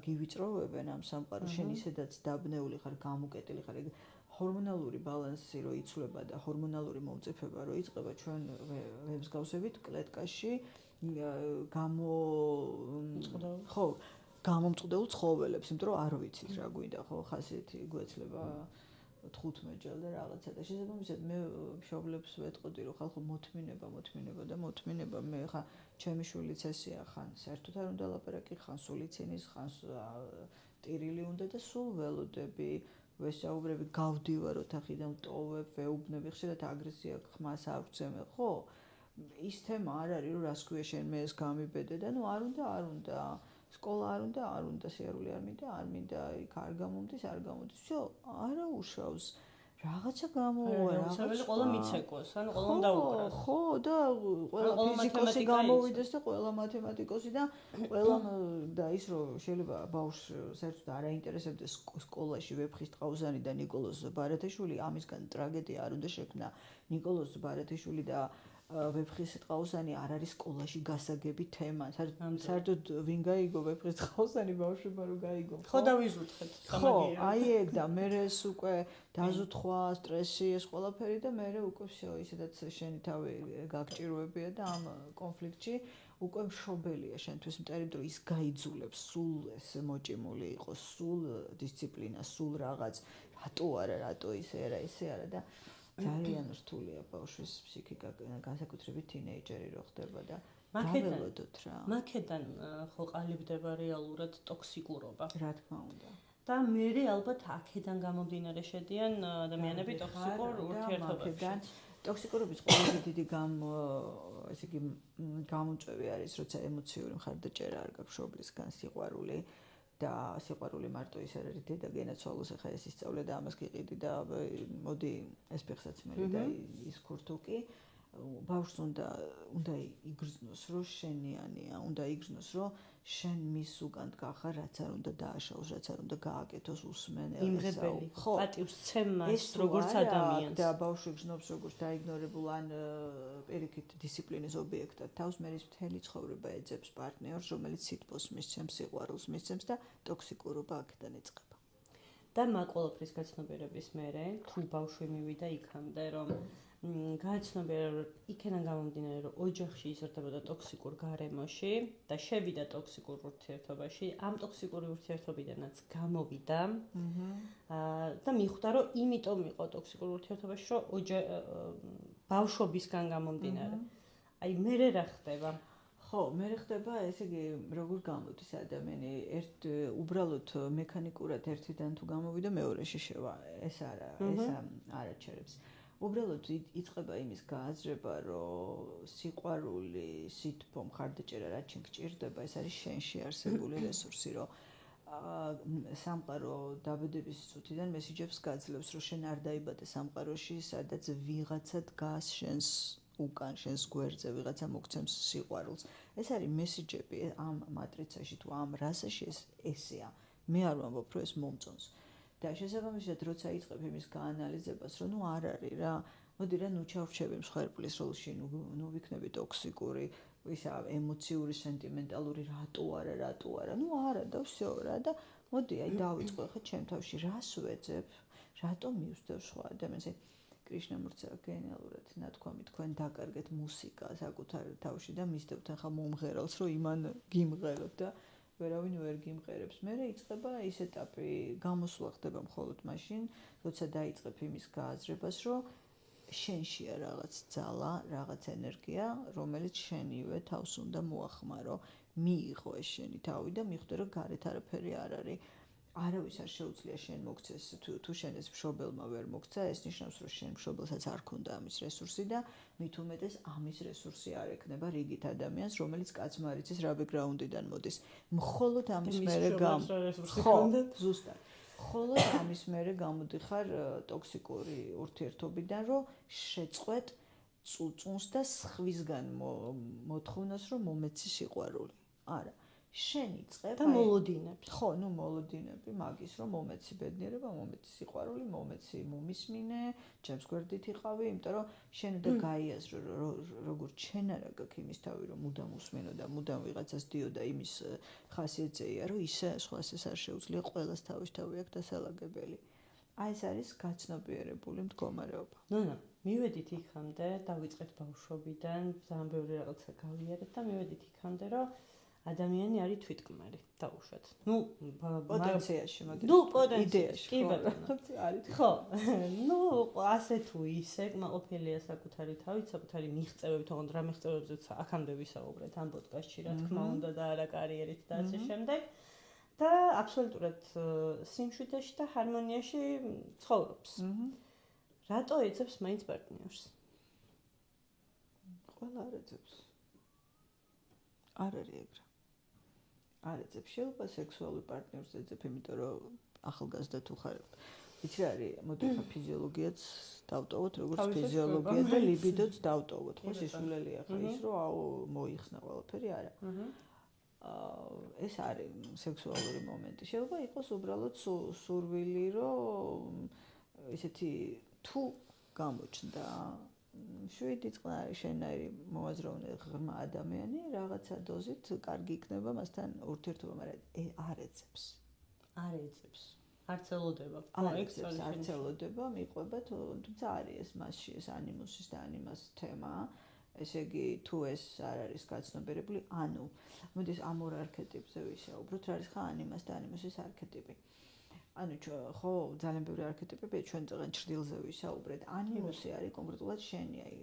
გივიწროვებენ ამ სამყაროს, შენ ისედაც დაბნეული ხარ, გამუკეტილი ხარ, ჰორმონალური ბალანსი რო იცვლება და ჰორმონალური მომწიფება რო იწყება ჩვენ ვემსგავსებით კლეტკაში გამომწყდეულ ცხოველებს, იმიტომ რომ არ ვიცით რა გვინდა, ხო, ხასიათი გვეცლება 15 ჯერ და რაღაცა და შესაბამისად მე მშობლებს ვეტყოდი რომ ხალხო მოთმინება მე ხა ჩემი შვილიც ესეა ხან საერთოდ არ უნდა ლაპარაკი ხან სულ ცინის ხან ტირილი უნდა და სულ ველოდები ვესაუბრები გავდივარ ოთახიდან ვტოვებ ვეუბნები ხშირად აგრესია ხმას არ ვცემე ხო ის თემა არ არის რომ რას ქვია შენ მე ეს გამიბედე და ნუ არ უნდა სკოლა არ უნდა სიარული არ მინდა იქ არ გამომდის всё არა უშავს რაღაცა გამოვა რაღაცა ყველა მიცეკვოს ანუ ყველა უნდა უკრას ხო და ყველა ფიზიკოსი გამოვიდეს და ყველა მათემატიკოსი და ყველა და ის რომ შეიძლება ბავშვს საერთოდ არ აინტერესებდეს სკოლაში ვეფხის ტყავზანი და ნიკოლოზ ბარათაშვილი ამისგან ტრაგედია არ უნდა შექმნა ნიკოლოზ ბარათაშვილი და ვეფხის ტყავზანი არ არის სკოლაში გასაგები თემა. საერთოდ ვინ გაიგო ვეფხის ტყავზანი ბავშვებმა რომ გაიგო. ხო დავიზუთხეთ სამაგიეროდ. ხო, აი ეგ და მე ეს უკვე დაზუთხვა, სტრესი, ეს ყველაფერი და მე უკვე всё, ისედაც შენი თავი გაგჭიროებია და ამ კონფლიქტში უკვე მშობელია შენთვის მტერი დრო ის გაიძულებს სულ ეს მოჭიმული იყოს, სულ დისციპლინა, სულ რაღაც, რატო ისე არა და ძალიან რთულია ბავშვის ფსიქიკა, განსაკუთრებით თინეიჯერი რო ხდება და დაველოდოთ რა. მაქედან ხო ყალიბდება რეალურად ტოქსიკურობა. რა თქმა უნდა. და მე ალბათ აქედან გამომდინარე შედიან ადამიანები ტოქსიკურ ურთიერთობებში. ტოქსიკურობის ყველაზე დიდი ესე იგი გამოწვევი არის, როცა ემოციური მხარდაჭერა არ გაქვს მშობლისგან სიყვარული. და სიყვარული მარტო ის არ არის დედა გენაცვალოს ახლა ეს ისწავლე და ამას გიყიდი და მოდი ეს ფეხსაცმელი და ის ქურთუკი ბავშვს უნდა იგრძნოს რომ შენიანია უნდა იგრძნოს რომ შენ მის უკან გახარ რაც არ უნდა დააშაოს რაც არ უნდა გააკეთოს უსმენ იმღებელი პატივს ცემას როგორც ადამიანს და ბავშვი გრძნობს როგორც დაიგნორებულ ან პირიქით დისციპლინის ობიექტად თავს მე ის მთელი ცხოვრება ეძებს პარტნიორს რომელიც სიტყვას მისცემს სიყვარულს მისცემს და ტოქსიკურობა აქედან იწყება და მაგ ყველაფრის გაცნობიერების მერე თუ ბავშვი მივიდა იქამდე რომ გააცნობიერა რომ იქიდან გამომდინარე რომ ოჯახში იზრდებოდა ტოქსიკურ გარემოში და შევიდა ტოქსიკურ ურთიერთობაში ამ ტოქსიკური ურთიერთობიდანაც გამოვიდა და მიხვდა რომ იმიტომ იყო ტოქსიკურ ურთიერთობაში რომ ბავშვობისგან გამომდინარე აი მერე რა ხდება ხო, მე ხდება, ესე იგი, როგორ გამოდის ადამიანი, უბრალოდ მექანიკურად ერთიდან თუ გამოვიდა მეორეში შევა, ეს არაჩერებს. უბრალოდ იწყება იმის გააზრება, რომ სიყვარული, სითბო, მხარდაჭერა რაც შენ გჭირდება, ეს არის შენში არსებული რესურსი, რომ სამყარო დაბადების წუთიდან მესიჯებს გაძლევს, რომ შენ არ დაიბადე სამყაროში, სადაც ვიღაცა დგას შენს უკან, შენს გვერდზე, ვიღაცა მოგცემს სიყვარულს. ეს არის მესიჯები ამ მატრიცაში თუ ამ რასაში ესეა. მე არ ვამბობ, რომ ეს მომწონს. და შესაბამისად, როცა იწყებ იმის გაანალიზებას, რომ ნუ არ არის რა, მოდი რა ნუ ჩავრჩები მსხვერპლის როლში, ნუ ვიქნები ტოქსიკური, ისა ემოციური, სენტიმენტალური, რატო არა, ნუ არა და всё რა და მოდი აი დავიწყო ხა ჩემ თავში რას ვეძებ, რატომ მივსდევ სხვა ადამიანს. კრიშნამურცა გენიალურად ნათქვამი თქვენ დაკარგეთ მუსიკა საკუთარ თავში და მისდევთ ახლა მომღერალს, რომ იმან გიმღეროთ და ვერავინ ვერ გიმღერებს. მერე იწყება ის ეტაპი, გამოსვლა ხდება მხოლოდ მაშინ, როცა დაიწყებ იმის გააზრებას, რომ შენშია რაღაც ძალა, რაღაც ენერგია, რომელიც შენივე თავს უნდა მოახმარო, მიიღო ეს შენი თავი და მიხვდე, რომ გარეთ არაფერი არ არის. არავის არ შეუძლია შენ მოგცეს, თუ შენ ეს მშობელმა ვერ მოგცა, ეს ნიშნავს, რომ შენ მშობელსაც არ ქონდა ამის რესურსი და მით უმეტეს ამის რესურსი არ ექნება რიგით ადამიანს, რომელიც კაცმა არ იცის რა ბექგრაუნდიდან მოდის. მხოლოდ ამის მერე ზუსტად. მხოლოდ ამის მერე გამოდიხარ ტოქსიკური ურთიერთობიდან, რომ შეწყვეტ წუწუნს და სხვისგან მოთხოვნას, რომ მომეცი სიყვარული. არა. შენ იწყებ და მოლოდინებს. ხო, ნუ მოლოდინები მაგის, რომ მომეცი ბედნიერება, მომეცი სიყვარული, მომეცი მომისმინე, ჩემს გვერდით იყავი, იმიტომ რომ შენ უნდა გაიაზრო, როგორც შენ არა გაქვს იმის თავი, რომ მუდამ უსმენო და მუდამ ვიღაცას დიო და იმის ხასიათზეა, რომ ისე სხვას ეს არ შეუძლია, ყველას თავი აქვს დასალაგებელი. აი ეს არის გაცნობიერებული მდგომარეობა. ნუ, მივედით იქამდე, დავიწყეთ ბავშვობიდან, ძალიან ბევრი რაღაცა გავიარეთ და მივედით იქამდე, რომ ადამიანი არის თვითკმარი, დაუშვათ. ნუ, პოტენციაში, მაგრამ ნუ, პოტენციაში. იდეაში, არის. ხო. ნუ, ასე თუ ისე, კმაყოფილია საკუთარი თავით, საკუთარი მიღწევებით, თუნდაც რა მიღწევებზეც აქამდე ვისაუბრეთ ამ პოდკასტში, რა თქმა უნდა და არა კარიერით და ასე შემდეგ. და აბსოლუტურად სიმშვიდეში და ჰარმონიაში ცხოვრობს. რატო ეძებს მაინც პარტნიორს? ყველა არ ეძებს. არ არის ეგრე. არ ეძებ, შეიძლება სექსუალური პარტნიორს ეძებ, იმიტომ რომ ახალგაზრდა თუ ხარ, იცი რა არის, მოდი ხა ფიზიოლოგიაც დავტოვოთ, როგორც ფიზიოლოგია და ლიბიდოც დავტოვოთ, ხო, სისულელია ხა ის, რომ აუ მოიხსნა ყველაფერი, არა. ეს არის სექსუალური მომენტი. შეიძლება იყოს უბრალოდ სურვილი, რომ ესეთი თუ გამოჩნდა 7 წყნარი შენაირი მოაზროვნე ღრმა ადამიანი რაღაცა დოზით კარგი იქნება მასთან ურთიერთობა, მაგრამ არ ეძებს. არ ეძებს. არც ელოდება. არც ელოდება, მიყვება, თუმცა არის ეს მასში ეს ანიმუსის და ანიმას თემა. ესე იგი, თუ ეს არ არის გაცნობიერებული, ანუ მოდი ამ ორ არქეტიპზე ვისაუბროთ, რა არის ხა ანიმას და ანიმუსის არქეტიპი. ანუ ხო, ძალიან ბევრი არქეტიპებია, ჩვენ წეგან ჩრდილზე ვისაუბრეთ. ანიმუსი არის კონკრეტულად შენი, აი,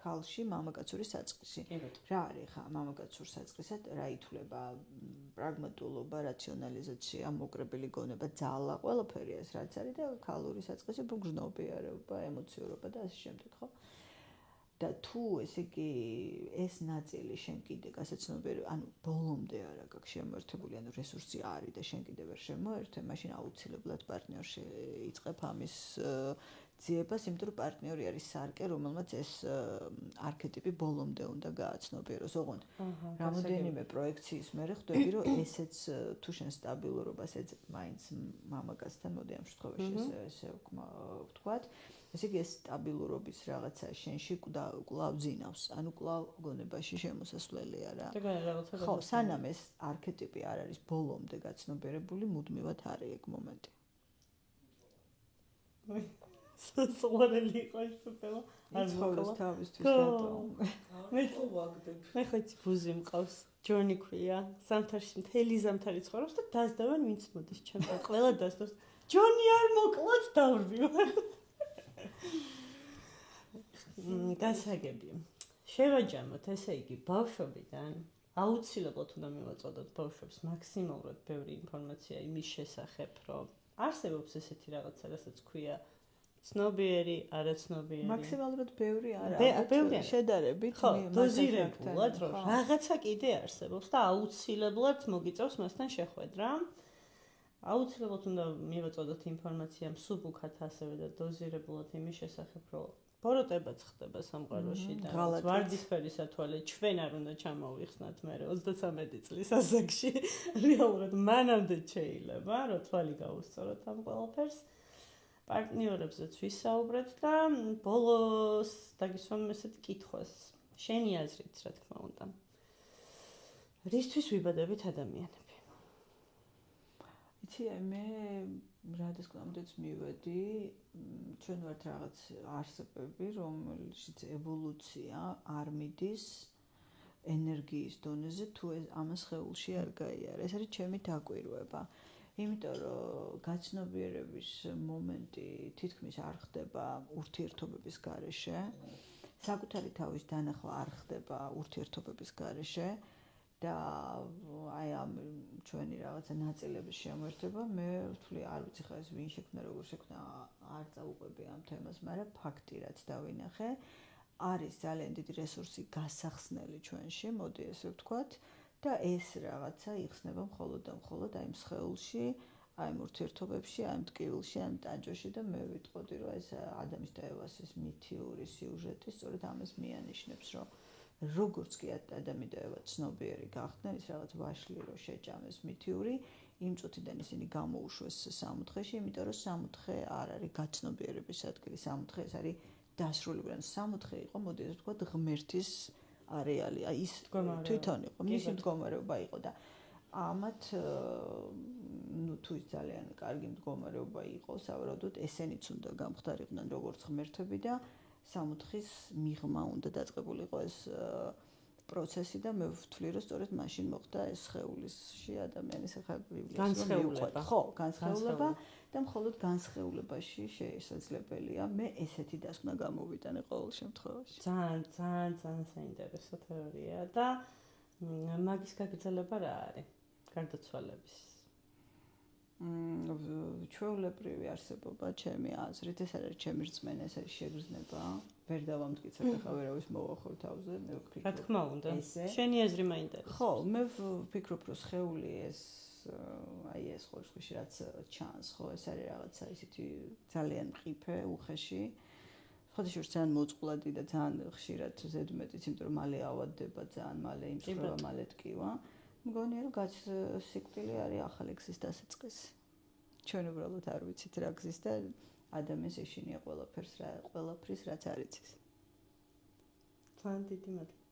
ქალში მამაკაცური საწყისი. რა არის ხა მამაკაცურ საწყისად, რა ითვლება? პრაგმატულობა, რაციონალიზაცია, მოკრებილი გონება, ძალა, ყველაფერი ეს რაც არის და ქალური საწყისი ბგრძნობიარება, ემოციურობა და ასე შემდეგ, ხო? და თუ ესე იგი ეს ნაწილი შენ კიდე გასაცნობიერო, ანუ ბოლომდე არა გაქვს შემოერთებული, ანუ რესურსი არის და შენ კიდე ვერ შემოერთე, მაშინ აუცილებლად პარტნიორში იწყებ ამის ძიებას, იმიტომ რომ პარტნიორი არის სარკე, რომელმაც ეს არქეტიპი ბოლომდე უნდა გააცნობიეროს. ოღონდ რამოდენიმე პროექციის მერე ხვდები, რომ ესეც თუ შენ სტაბილურობას ეძებ მაინც მამაკაცთან, მოდი ამ შემთხვევაში ესე ვთქვათ. ესე იგი ეს სტაბილურობის რაღაცა შენში კვლავ ძინავს, ანუ კვლავ გონებაში შემოსასვლელია რა. ხო, სანამ ეს არქეტიპი არ არის ბოლომდე გაცნობიერებული, მუდმივად არის ეგ მომენტი. სოციალური იყოს თქო. არ მოგხოს თავისთვის რატო? მე ხოთი ბუზი მყავს. ჯორნი ქვია. ზამთარში მთელი ზამთარი ცხოვრობს და დასდავენ ვინც მოდის ჩემთან. ყველა დასდავს. ჯონი არ მოკლოთ დავრბივარ. გასაგებია. შევაჯამოთ, ესე იგი, ბავშვობიდან აუცილებლად უნდა მივაწოდოთ ბავშვებს მაქსიმალურად ბევრი ინფორმაცია იმის შესახებ, რომ არსებობს ესეთი რაღაცა, რასაც ქვია ცნობიერი, არაცნობიერი. მაქსიმალურად ბევრი არა, ბევრი შედარებით დოზირებულად, რომ რაღაცა კიდე არსებობს და აუცილებლად მოგიწევს მასთან შეხვედრა. აუცილებლად უნდა მივაწოდოთ ინფორმაცია მსუბუქად ასევე და დოზირებულად იმის შესახებ, რომ ბოროტებაც ხდება სამყაროში და ვარდისფერი სათვალე ჩვენ არ უნდა ჩამოვიხსნათ მე 33 წლის ასაკში. რეალურად მანამდე შეიძლება, რომ თვალი გაუსწოროთ ამ ყველაფერს. პარტნიორებზეც ვისაუბრეთ და ბოლოს დაგისვამ ესეთ კითხვას. შენი აზრით, რა თქმა უნდა. რისთვის ვიბადებით ადამიანები? იცი, მე რადასკვნამდეც მივედი, ჩვენ ვართ რაღაც არსებები, რომელშიც ევოლუცია არ მიდის ენერგიის დონეზე, თუ ამას ხეულში არ გაიარა. ეს არის ჩემი დაკვირვება. იმიტომ რომ გაცნობიერების მომენტი თითქმის არ ხდება ურთიერთობების გარეშე, საკუთარი თავის დანახვა არ ხდება ურთიერთობების გარეშე და აი ამ ჩვენი რაღაცა ნაწილების შემოერთება მე ვთვლი არ ვიცი ხა ეს ვინ შექმნა როგორ შექმნა არ წაუყვები ამ თემას, მაგრამ ფაქტი რაც დავინახე არის ძალიან დიდი რესურსი გასახსნელი ჩვენში, მოდი ესე ვთქვათ. და ეს რაღაცა იხსნება მხოლოდ და მხოლოდ აი ამ სხეულში, აი ამ ურთიერთობებში, აი ამ ტკივილში, აი ამ ტანჯოში და მე ვიტყოდი, რომ ეს ადამის და ევას ეს მითიური სიუჟეტი სწორედ ამას მიანიშნებს, რომ როგორც კი ადამი და ევა ცნობიერი გახდნენ, ის რაღაც ვაშლი რო შეჭამეს მითიური, იმ წუთიდან ისინი გამოუშვეს სამოთხეში, იმიტომ რომ სამოთხე არ არის გაცნობიერების ადგილი, სამოთხე ეს არის დასრულებიდან. სამოთხე იყო, მოდი ასე ვთქვათ, ღმერთის არეალი, აი ის თვითონ იყო, მისი მდგომარეობა იყო და ამათ ნუ თუ ის ძალიან კარგი მდგომარეობა იყო, სავარაუდოდ ესენიც უნდა გამხდარიყვნენ როგორც ღმერთები და სამოთხის მიღმა უნდა დაწყებულიყო ეს პროცესი და მე ვთვლი, რომ სწორედ მაშინ მოხდა ეს სხეულში ადამიანის ახლა ბიბლიაში განსხეულება. ხო, განსხეულება და მხოლოდ განსხეულებაში შესაძლებელია მე ესეთი დასკვნა გამოვიტანე ყოველ შემთხვევაში. ძალიან საინტერესო თეორია და მაგის გაგრძელება რა არის? გარდაცვალების. ჩვეულებრივი არსებობა, ჩემი აზრით, ეს არის ჩემი რწმენა, ეს არის შეგრძნება. ვერ დავამტკიცებ ახლა ვერავის მოვახურ თავზე, მე ვფიქრობ. რა თქმა უნდა. შენი აზრი მაინტერესებს. ხო, მე ვფიქრობ, რომ სხეული ეს აი ეს ხორცში რაც ჩანს, ხო, ეს არის რაღაცა ისეთი ძალიან მყიფე, უხეში. ხოდაშორ ძალიან მოწყვლადი და ძალიან ხშირად ზედმეტიც, იმიტომ რომ მალე ავადდება, ძალიან მალე იმსხვრევა, მალე ტკივა. მგონია რომ სიკვდილი არის ახალი გზის დასაწყისი. ჩვენ უბრალოდ არ ვიცით რა გზის და ადამიანს ეშინია ყველაფრის რაც არ იცის. ძალიან დიდი მადლობა.